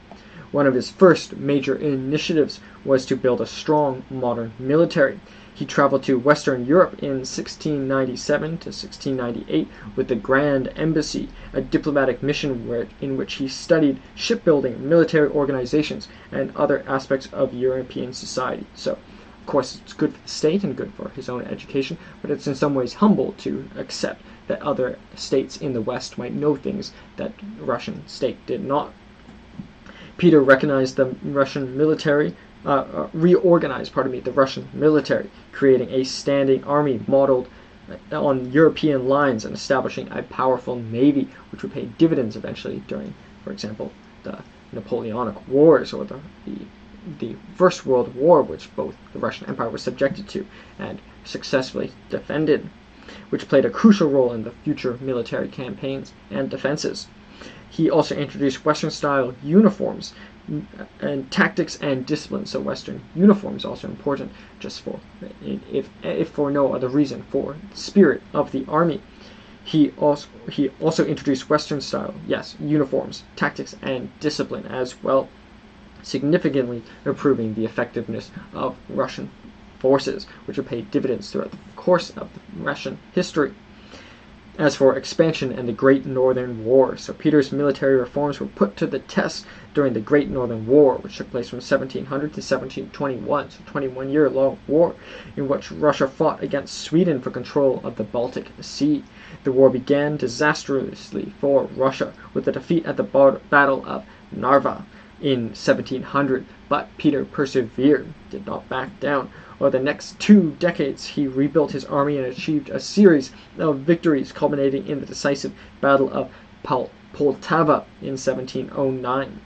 S1: One of his first major initiatives was to build a strong modern military. He traveled to Western Europe in 1697 to 1698 with the Grand Embassy, a diplomatic mission in which he studied shipbuilding, military organizations, and other aspects of European society. So, of course, it's good for the state and good for his own education, but it's in some ways humble to accept that other states in the West might know things that the Russian state did not. Peter recognized the Russian military reorganized the Russian military, creating a standing army modeled on European lines and establishing a powerful navy, which would pay dividends eventually during, for example, the Napoleonic Wars or the First World War, which both the Russian Empire was subjected to and successfully defended, which played a crucial role in the future military campaigns and defenses. He also introduced Western-style uniforms and tactics and discipline. So Western uniforms also important, just for if for no other reason, for the spirit of the army. He also introduced Western-style, uniforms, tactics, and discipline as well, significantly improving the effectiveness of Russian forces, which would pay dividends throughout the course of Russian history. As for expansion and the Great Northern War, so Peter's military reforms were put to the test during the Great Northern War, which took place from 1700 to 1721, so 21-year-long war, in which Russia fought against Sweden for control of the Baltic Sea. The war began disastrously for Russia with the defeat at the Battle of Narva in 1700, but Peter persevered, did not back down. Over the next 2 decades, he rebuilt his army and achieved a series of victories, culminating in the decisive Battle of Poltava in 1709.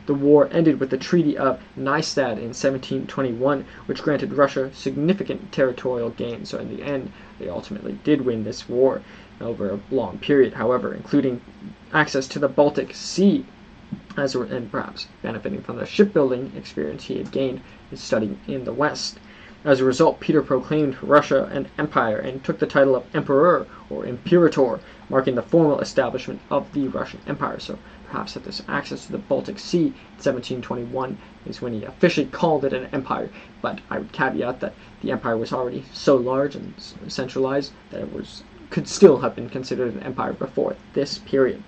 S1: The war ended with the Treaty of Nystad in 1721, which granted Russia significant territorial gains. So in the end, they ultimately did win this war over a long period, however, including access to the Baltic Sea, and perhaps benefiting from the shipbuilding experience he had gained in studying in the West. As a result, Peter proclaimed Russia an empire and took the title of Emperor or Imperator, marking the formal establishment of the Russian Empire. So perhaps that this access to the Baltic Sea in 1721 is when he officially called it an empire, but I would caveat that the empire was already so large and centralized that it could still have been considered an empire before this period.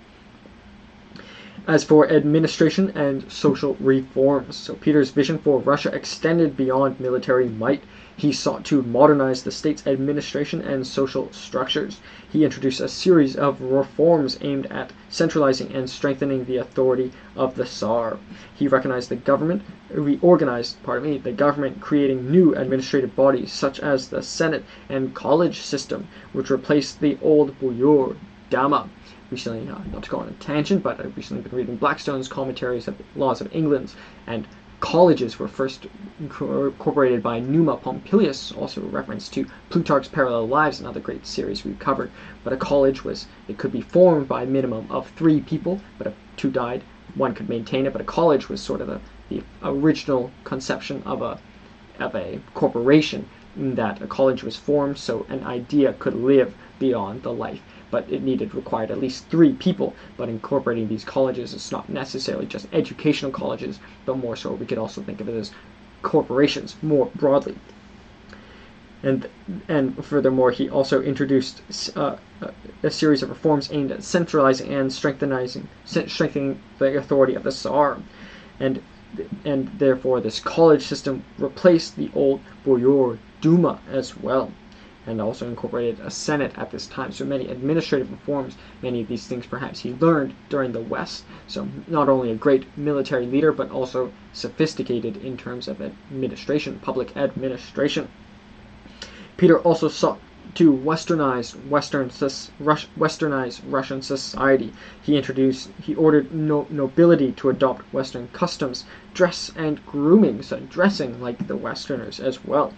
S1: As for administration and social reforms, so Peter's vision for Russia extended beyond military might. He sought to modernize the state's administration and social structures. He introduced a series of reforms aimed at centralizing and strengthening the authority of the Tsar. He reorganized the government, creating new administrative bodies such as the Senate and college system, which replaced the old Buyur Dama. Recently, not to go on a tangent, but I've recently been reading Blackstone's commentaries of the laws of England, and colleges were first incorporated by Numa Pompilius, also a reference to Plutarch's Parallel Lives, another great series we've covered. But a college could be formed by a minimum of 3 people, but if 2 died, 1 could maintain it. But a college was sort of the original conception of a corporation, in that a college was formed so an idea could live beyond the life. But it required at least 3 people. But incorporating these colleges, it's not necessarily just educational colleges, but more so we could also think of it as corporations more broadly. And furthermore, he also introduced a series of reforms aimed at centralizing and strengthening the authority of the Tsar. And therefore this college system replaced the old Boyar Duma as well, and also incorporated a Senate at this time. So many administrative reforms, many of these things perhaps he learned during the West. So not only a great military leader, but also sophisticated in terms of administration, public administration. Peter also sought to westernize Russian society. He ordered nobility to adopt Western customs, dress and grooming, so dressing like the Westerners as well,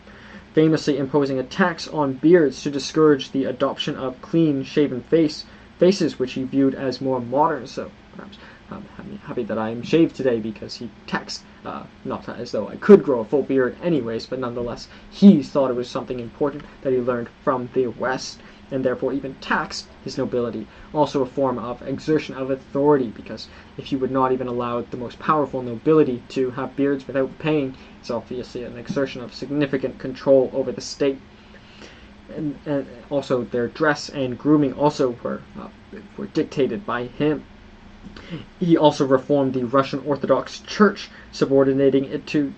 S1: famously imposing a tax on beards to discourage the adoption of clean-shaven faces, which he viewed as more modern. So perhaps I'm happy that I am shaved today, because he taxed, not as though I could grow a full beard anyways, but nonetheless he thought it was something important that he learned from the West, and therefore even taxed his nobility. Also a form of exertion of authority, because if you would not even allow the most powerful nobility to have beards without paying, it's obviously an exertion of significant control over the state. And also their dress and grooming also were dictated by him. He also reformed the Russian Orthodox Church, subordinating it to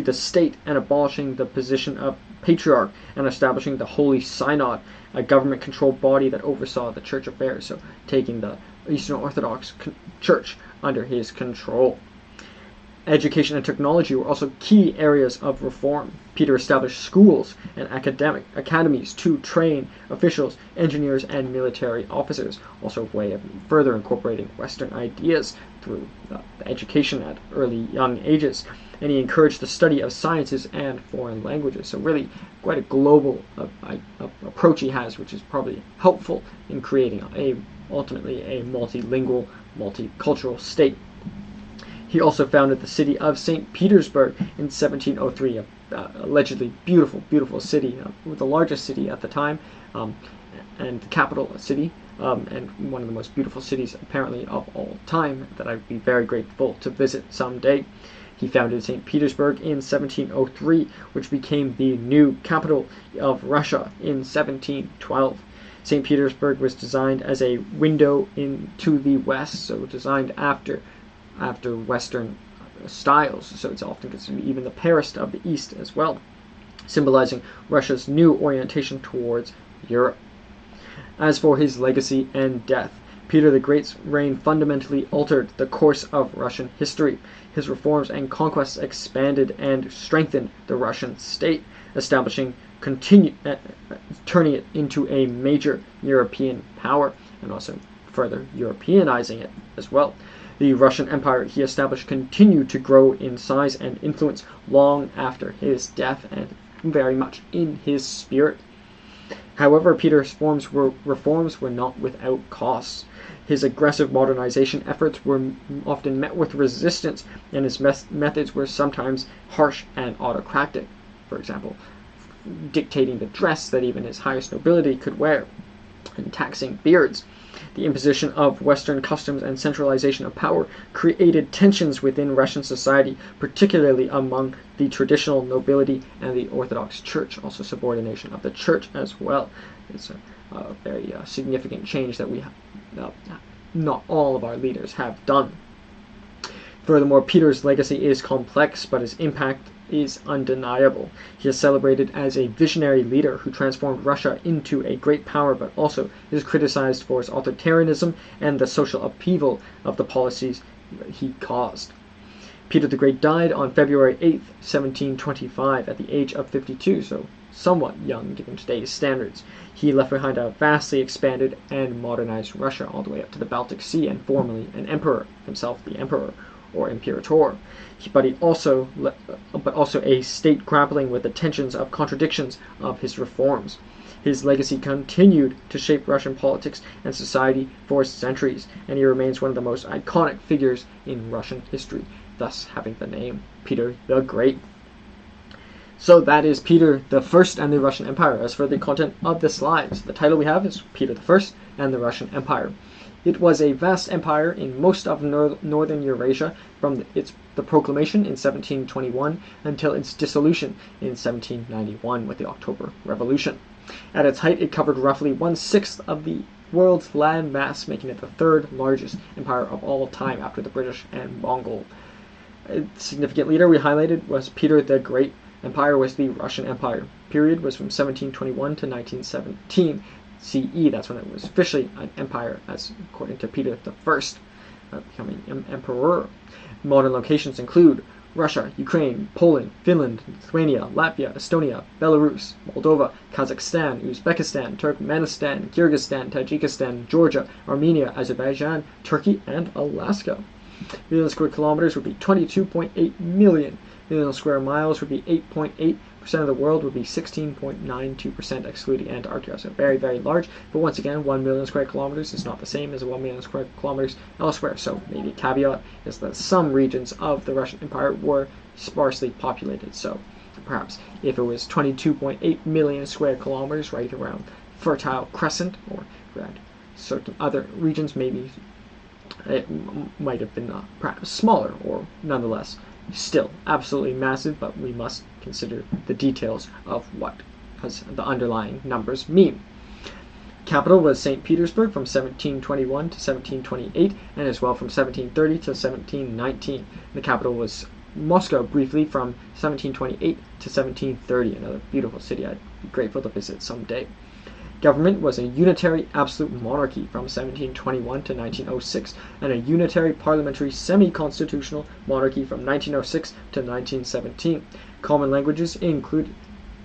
S1: the state and abolishing the position of patriarch, and establishing the Holy Synod, a government-controlled body that oversaw the church affairs, so taking the Eastern Orthodox Church under his control. Education and technology were also key areas of reform. Peter established schools and academies to train officials, engineers, and military officers, also a way of further incorporating Western ideas through the education at young ages. And he encouraged the study of sciences and foreign languages. So really quite a global approach he has, which is probably helpful in creating ultimately a multilingual, multicultural state. He also founded the city of St. Petersburg in 1703, allegedly beautiful city, the largest city at the time, and the capital city, and one of the most beautiful cities apparently of all time that I'd be very grateful to visit someday. He founded St. Petersburg in 1703, which became the new capital of Russia in 1712. St. Petersburg was designed as a window into the West, so designed after Western styles, so it's often considered even the Paris of the East as well, symbolizing Russia's new orientation towards Europe. As for his legacy and death, Peter the Great's reign fundamentally altered the course of Russian history. His reforms and conquests expanded and strengthened the Russian state, turning it into a major European power, and also further Europeanizing it as well. The Russian Empire he established continued to grow in size and influence long after his death, and very much in his spirit. However, Peter's reforms were not without costs. His aggressive modernization efforts were often met with resistance, and his methods were sometimes harsh and autocratic. For example, dictating the dress that even his highest nobility could wear, and taxing beards. The imposition of Western customs and centralization of power created tensions within Russian society, particularly among the traditional nobility and the Orthodox Church, also subordination of the Church as well. It's a very significant change that not all of our leaders have done. Furthermore, Peter's legacy is complex, but his impact is undeniable. He is celebrated as a visionary leader who transformed Russia into a great power, but also is criticized for his authoritarianism and the social upheaval of the policies he caused. Peter the Great died on February 8, 1725, at the age of 52, so somewhat young given today's standards. He left behind a vastly expanded and modernized Russia all the way up to the Baltic Sea, and formally an emperor, himself the emperor or imperator, but also a state grappling with the tensions of contradictions of his reforms. His legacy continued to shape Russian politics and society for centuries, and he remains one of the most iconic figures in Russian history, thus having the name Peter the Great. So that is Peter the First and the Russian Empire. As for the content of the slides, the title we have is Peter the First and the Russian Empire. It was a vast empire in most of northern Eurasia from the proclamation in 1721 until its dissolution in 1791 with the October Revolution. At its height, it covered roughly 1/6 of the world's land mass, making it the third largest empire of all time after the British and Mongol. A significant leader we highlighted was Peter the Great. Empire was the Russian Empire. Period was from 1721 to 1917 CE. That's when it was officially an empire, as according to Peter the First, becoming emperor. Modern locations include Russia, Ukraine, Poland, Finland, Lithuania, Latvia, Estonia, Belarus, Moldova, Kazakhstan, Uzbekistan, Turkmenistan, Kyrgyzstan, Tajikistan, Georgia, Armenia, Azerbaijan, Turkey, and Alaska. Million square kilometers would be 22.8 million. Million square miles would be 8.8%. Of the world would be 16.92%, excluding Antarctica. So very, very large. But once again, 1 million square kilometers is not the same as 1 million square kilometers elsewhere. So maybe a caveat is that some regions of the Russian Empire were sparsely populated. So perhaps if it was 22.8 million square kilometers right around Fertile Crescent or around certain other regions, maybe it might have been perhaps smaller, or nonetheless still absolutely massive, but we must consider the details of what the underlying numbers mean. Capital was St. Petersburg from 1721 to 1728, and as well from 1730 to 1719. The capital was Moscow briefly from 1728 to 1730, another beautiful city I'd be grateful to visit someday. Government was a unitary absolute monarchy from 1721 to 1906, and a unitary parliamentary semi-constitutional monarchy from 1906 to 1917. Common languages include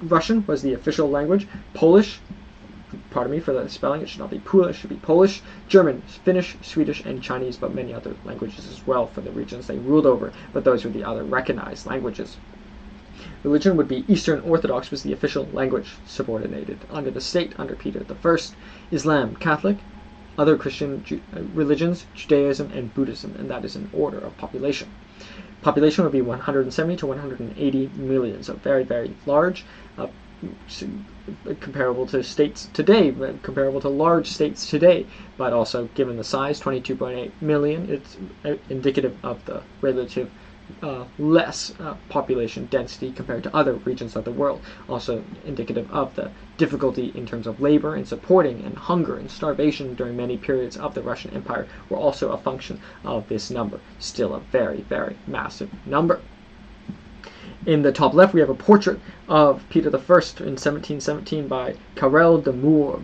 S1: Russian was the official language, Polish, pardon me for the spelling, it should not be Polish, it should be Polish, German, Finnish, Swedish, and Chinese, but many other languages as well for the regions they ruled over, but those were the other recognized languages. Religion would be Eastern Orthodox was the official language, subordinated under the state under Peter I. Islam, Catholic, other Christian religions, Judaism, and Buddhism, and that is in order of population. Population would be 170 to 180 million, so very, very large, comparable to states today, comparable to large states today, but also given the size, 22.8 million, it's indicative of the relative less population density compared to other regions of the world. Also indicative of the difficulty in terms of labor and supporting, and hunger and starvation during many periods of the Russian Empire were also a function of this number. Still a very, very massive number. In the top left, we have a portrait of Peter I in 1717 by Karel de Moor.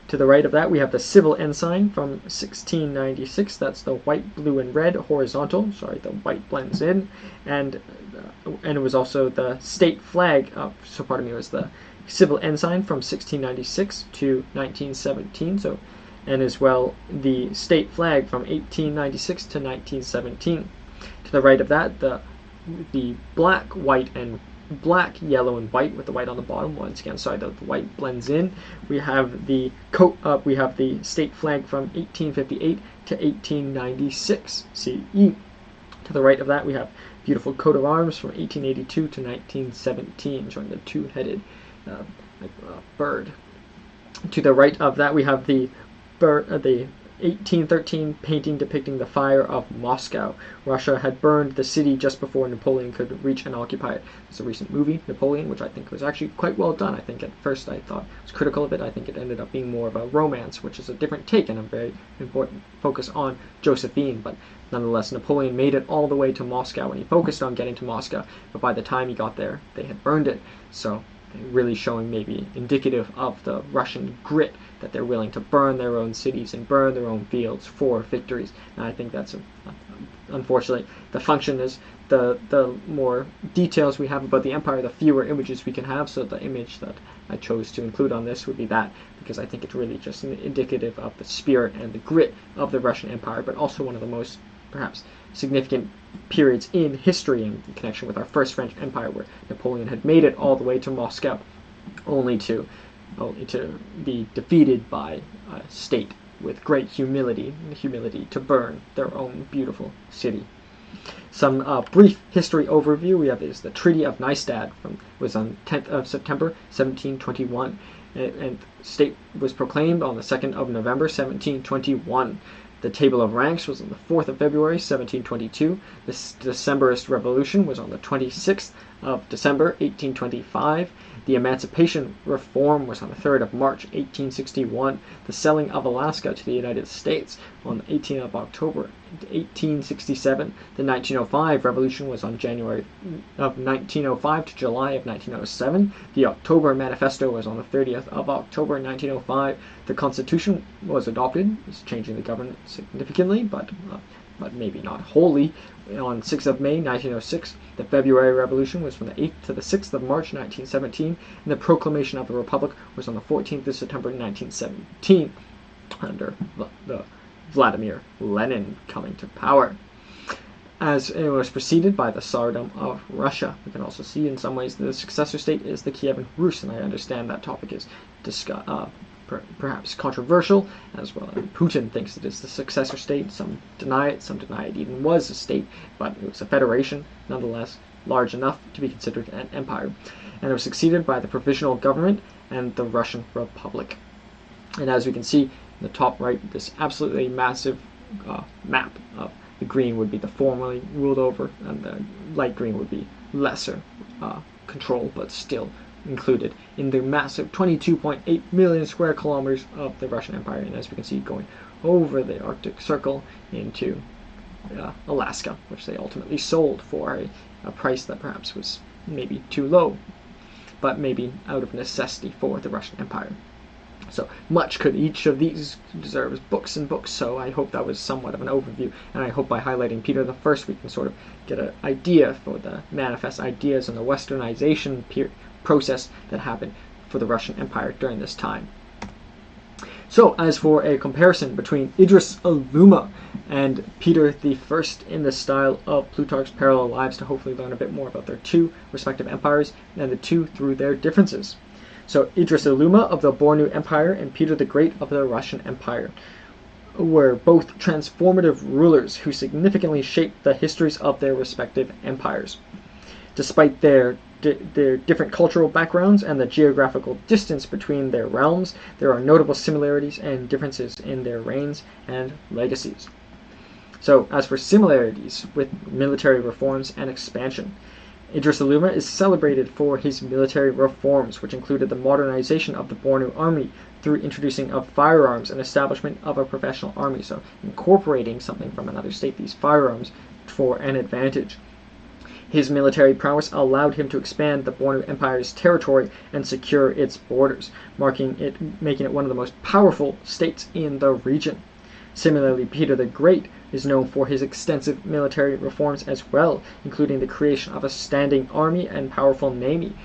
S1: To the right of that, we have the civil ensign from 1696. That's the white, blue, and red horizontal. Sorry, the white blends in. And it was also the state flag. It was the civil ensign from 1696 to 1917. And as well, the state flag from 1896 to 1917. To the right of that, the black, white, and black, yellow, and white with the white on the bottom. Once again, sorry, the white blends in. We have the state flag from 1858 to 1896 CE. To the right of that, we have beautiful coat of arms from 1882 to 1917, showing the two-headed bird. To the right of that, we have the 1813 painting depicting the fire of Moscow. Russia had burned the city just before Napoleon could reach and occupy it. There's a recent movie, Napoleon, which I think was actually quite well done. I think at first I thought I was critical of it. I think it ended up being more of a romance, which is a different take and a very important focus on Josephine. But nonetheless, Napoleon made it all the way to Moscow, and he focused on getting to Moscow. But by the time he got there, they had burned it. So really showing maybe indicative of the Russian grit, that they're willing to burn their own cities and burn their own fields for victories. And I think that's unfortunately the function is the more details we have about the empire, the fewer images we can have. So the image that I chose to include on this would be that, because I think it's really just indicative of the spirit and the grit of the Russian Empire, but also one of the most perhaps significant periods in history in connection with our first French Empire, where Napoleon had made it all the way to Moscow, only to be defeated by a state with great humility to burn their own beautiful city. Some brief history overview we have is the Treaty of Nystad was on 10th of September 1721, and state was proclaimed on the 2nd of November 1721. The Table of Ranks was on the 4th of February 1722. The Decemberist Revolution was on the 26th of December 1825. The Emancipation Reform was on the 3rd of March 1861. The selling of Alaska to the United States on the 18th of October 1867. The 1905 Revolution was on January of 1905 to July of 1907. The October Manifesto was on the 30th of October 1905. The Constitution was adopted, changing the government significantly, but maybe not wholly, on 6th of May 1906. The February Revolution was from the 8th to the 6th of March 1917, and the Proclamation of the Republic was on the 14th of September 1917, under the Vladimir Lenin coming to power. As it was preceded by the Tsardom of Russia. We can also see in some ways the successor state is the Kievan Rus, and I understand that topic is perhaps controversial, as well. Putin thinks it is the successor state. Some deny it even was a state, but it was a federation, nonetheless large enough to be considered an empire. And it was succeeded by the Provisional Government and the Russian Republic. And as we can see in the top right, this absolutely massive map of the green would be the formerly ruled over, and the light green would be lesser control, but still included in the massive 22.8 million square kilometers of the Russian Empire. And as we can see, going over the Arctic Circle into Alaska, which they ultimately sold for a price that perhaps was maybe too low, but maybe out of necessity for the Russian Empire. So much could each of these deserve books and books, so I hope that was somewhat of an overview, and I hope by highlighting Peter the First we can sort of get an idea for the manifest ideas and the westernization process that happened for the Russian Empire during this time. So, as for a comparison between Idris Alooma and Peter the First in the style of Plutarch's Parallel Lives, to hopefully learn a bit more about their two respective empires and the two through their differences. So, Idris Alooma of the Bornu Empire and Peter the Great of the Russian Empire were both transformative rulers who significantly shaped the histories of their respective empires. Despite their different cultural backgrounds and the geographical distance between their realms, there are notable similarities and differences in their reigns and legacies. So, as for similarities with military reforms and expansion, Idris Alooma is celebrated for his military reforms, which included the modernization of the Bornu army through introducing of firearms and establishment of a professional army, so incorporating something from another state, these firearms, for an advantage. His military prowess allowed him to expand the Bornu Empire's territory and secure its borders, making it one of the most powerful states in the region. Similarly, Peter the Great is known for his extensive military reforms as well, including the creation of a standing army and powerful navy,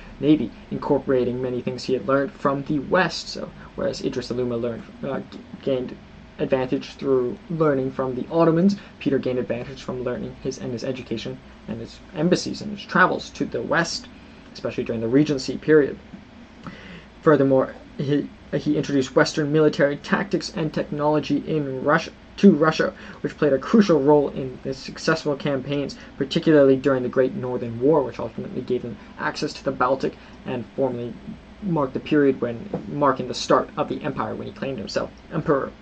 S1: incorporating many things he had learned from the West. So, whereas Idris Alooma gained advantage through learning from the Ottomans, Peter gained advantage from learning his education and his embassies and his travels to the West, especially during the Regency period. Furthermore, he introduced Western military tactics and technology to Russia, which played a crucial role in the successful campaigns, particularly during the Great Northern War, which ultimately gave them access to the Baltic and formally marked the period marking the start of the empire when he claimed himself emperor.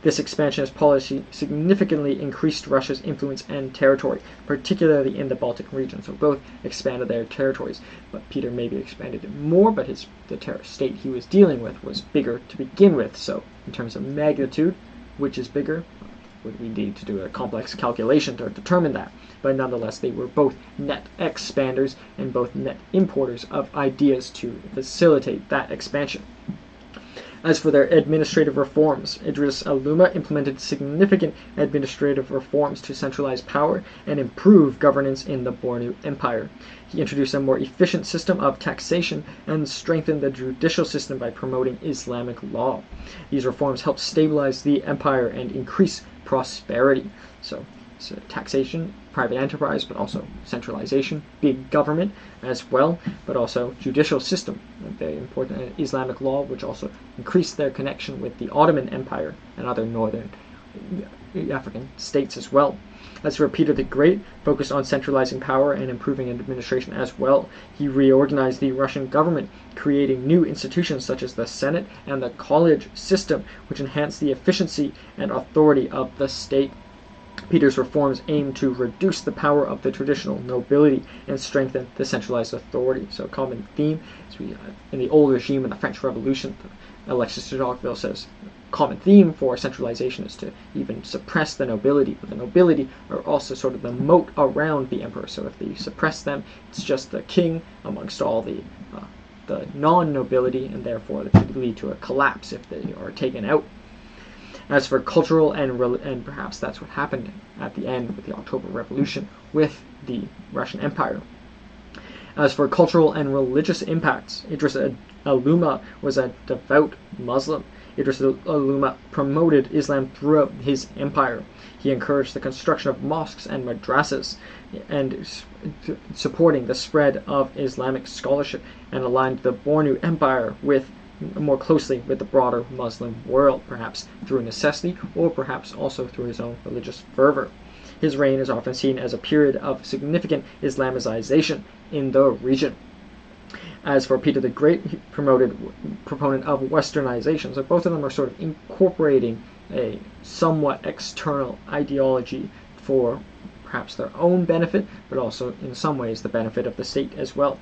S1: This expansionist policy significantly increased Russia's influence and territory, particularly in the Baltic region. So both expanded their territories, but Peter maybe expanded it more, but the state he was dealing with was bigger to begin with. So in terms of magnitude, which is bigger, would we need to do a complex calculation to determine that. But nonetheless, they were both net expanders and both net importers of ideas to facilitate that expansion. As for their administrative reforms, Idris Alooma implemented significant administrative reforms to centralize power and improve governance in the Bornu Empire. He introduced a more efficient system of taxation and strengthened the judicial system by promoting Islamic law. These reforms helped stabilize the empire and increase prosperity. So taxation, private enterprise, but also centralization, big government as well, but also judicial system, very important, Islamic law, which also increased their connection with the Ottoman Empire and other northern African states as well. As for Peter the Great, focused on centralizing power and improving administration as well. He reorganized the Russian government, creating new institutions such as the Senate and the college system, which enhanced the efficiency and authority of the state. Peter's reforms aimed to reduce the power of the traditional nobility and strengthen the centralized authority. So a common theme is in the old regime in the French Revolution, Alexis de Tocqueville says, common theme for centralization is to even suppress the nobility, but the nobility are also sort of the moat around the emperor. So if they suppress them, it's just the king amongst all the non-nobility, and therefore it should lead to a collapse if they are taken out. As for cultural and perhaps that's what happened at the end with the October Revolution with the Russian Empire. As for cultural and religious impacts, Idris Alooma was a devout Muslim. Idris Alooma promoted Islam throughout his empire. He encouraged the construction of mosques and madrasas, and supporting the spread of Islamic scholarship, and aligned the Bornu Empire more closely with the broader Muslim world, perhaps through necessity or perhaps also through his own religious fervor. His reign is often seen as a period of significant Islamization in the region. As for Peter the Great, he proponent of westernization. So both of them are sort of incorporating a somewhat external ideology for perhaps their own benefit, but also in some ways the benefit of the state as well.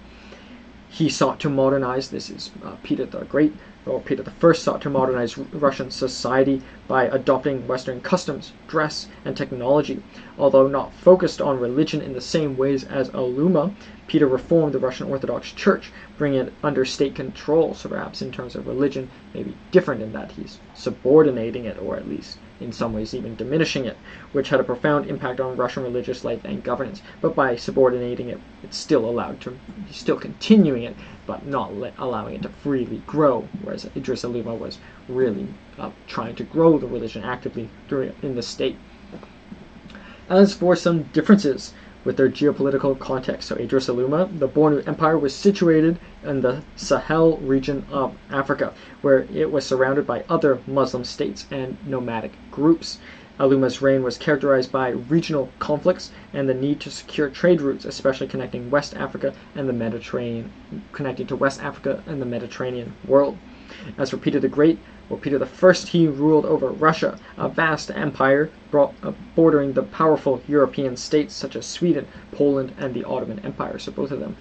S1: He sought to modernize, this is Peter the Great, or Peter the First sought to modernize Russian society by adopting Western customs, dress, and technology. Although not focused on religion in the same ways as Alooma, Peter reformed the Russian Orthodox Church, bringing it under state control. So perhaps in terms of religion, maybe different in that he's subordinating it, or at least in some ways even diminishing it, which had a profound impact on Russian religious life and governance. But by subordinating it, it's still he's still continuing it, but not allowing it to freely grow, whereas Idris Alooma was really trying to grow the religion actively in the state. As for some differences with their geopolitical context, so Idris Alooma, the Bornu Empire was situated in the Sahel region of Africa, where it was surrounded by other Muslim states and nomadic groups. Alooma's reign was characterized by regional conflicts and the need to secure trade routes, especially connecting West Africa and the Mediterranean, world. As for Peter the Great, Peter the First, he ruled over Russia, a vast empire bordering the powerful European states such as Sweden, Poland, and the Ottoman Empire. So both of them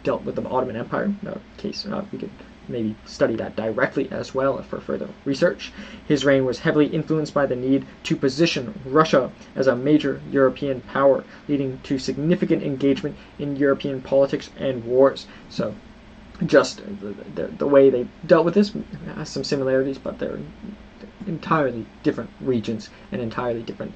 S1: dealt with the Ottoman Empire. In case we could maybe study that directly as well for further research. His reign was heavily influenced by the need to position Russia as a major European power, leading to significant engagement in European politics and wars. So just the way they dealt with this has some similarities, but they're entirely different regions and entirely different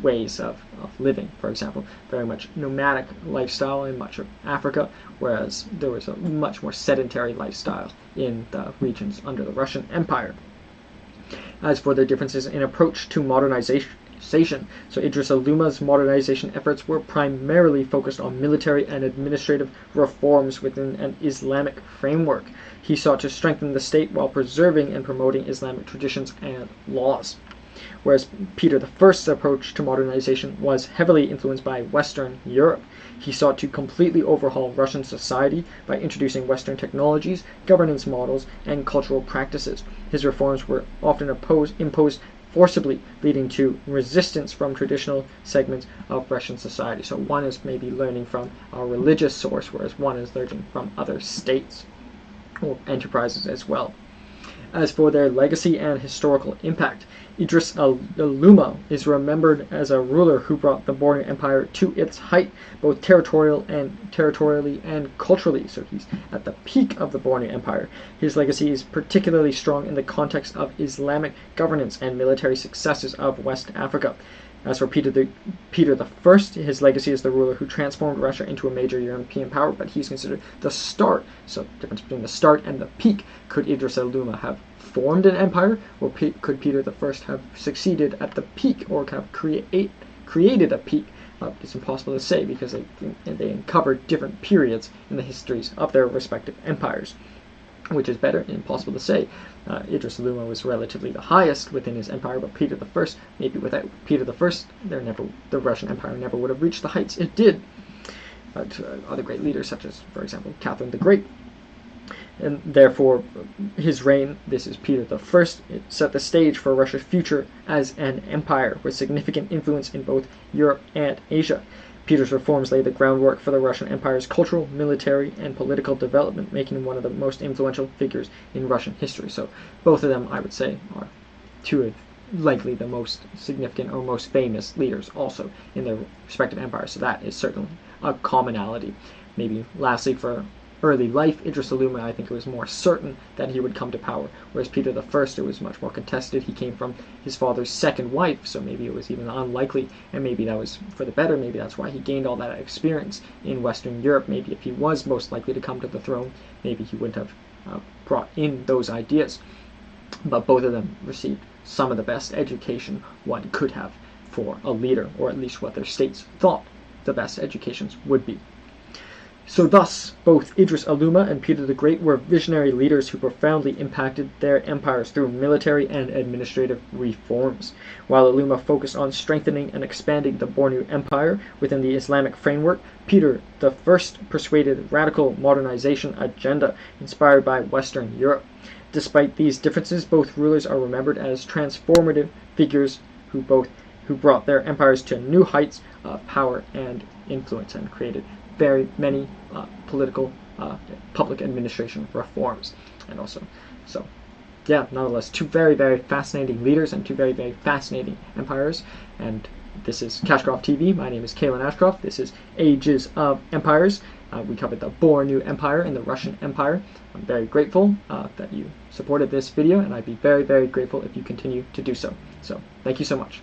S1: ways of living. For example, very much nomadic lifestyle in much of Africa, whereas there was a much more sedentary lifestyle in the regions under the Russian Empire. As for their differences in approach to modernization, so Idris Alooma's modernization efforts were primarily focused on military and administrative reforms within an Islamic framework. He sought to strengthen the state while preserving and promoting Islamic traditions and laws. Whereas Peter I's approach to modernization was heavily influenced by Western Europe. He sought to completely overhaul Russian society by introducing Western technologies, governance models, and cultural practices. His reforms were often imposed forcibly, leading to resistance from traditional segments of Russian society. So one is maybe learning from a religious source, whereas one is learning from other states or enterprises as well. As for their legacy and historical impact, Idris Alooma is remembered as a ruler who brought the Bornu Empire to its height, both territorially and culturally. So he's at the peak of the Bornu Empire. His legacy is particularly strong in the context of Islamic governance and military successes of West Africa. As for Peter I, his legacy is the ruler who transformed Russia into a major European power, but he's considered the start. So the difference between the start and the peak. Could Idris Alooma have formed an empire, or could Peter I have succeeded at the peak, or have created a peak? It's impossible to say because they cover different periods in the histories of their respective empires. which is better? Impossible to say. Idris Alooma was relatively the highest within his empire, but Peter I, maybe without Peter I, the Russian Empire never would have reached the heights it did. But other great leaders, such as, for example, Catherine the Great, and therefore his reign, this is Peter I, it set the stage for Russia's future as an empire with significant influence in both Europe and Asia. Peter's reforms laid the groundwork for the Russian Empire's cultural, military, and political development, making him one of the most influential figures in Russian history. So both of them, I would say, are two of likely the most significant or most famous leaders also in their respective empires. So that is certainly a commonality. Maybe lastly, for early life, Idris Alooma, I think it was more certain that he would come to power, whereas Peter I, it was much more contested. He came from his father's second wife, so maybe it was even unlikely, and maybe that was for the better. Maybe that's why he gained all that experience in Western Europe. Maybe if he was most likely to come to the throne, maybe he wouldn't have brought in those ideas. But both of them received some of the best education one could have for a leader, or at least what their states thought the best educations would be. So thus, both Idris Alooma and Peter the Great were visionary leaders who profoundly impacted their empires through military and administrative reforms. While Alooma focused on strengthening and expanding the Bornu Empire within the Islamic framework, Peter I persuaded radical modernization agenda inspired by Western Europe. Despite these differences, both rulers are remembered as transformative figures who brought their empires to new heights of power and influence and created very many political public administration reforms. And also, so yeah, nonetheless, two very, very fascinating leaders and two very, very fascinating empires. And this is Cashcroft TV. My name is Kalen Ashcroft. This is Ages of Empires. We covered the Bornu Empire and the Russian Empire. I'm very grateful that you supported this video, and I'd be very, very grateful if you continue to do so. So, thank you so much.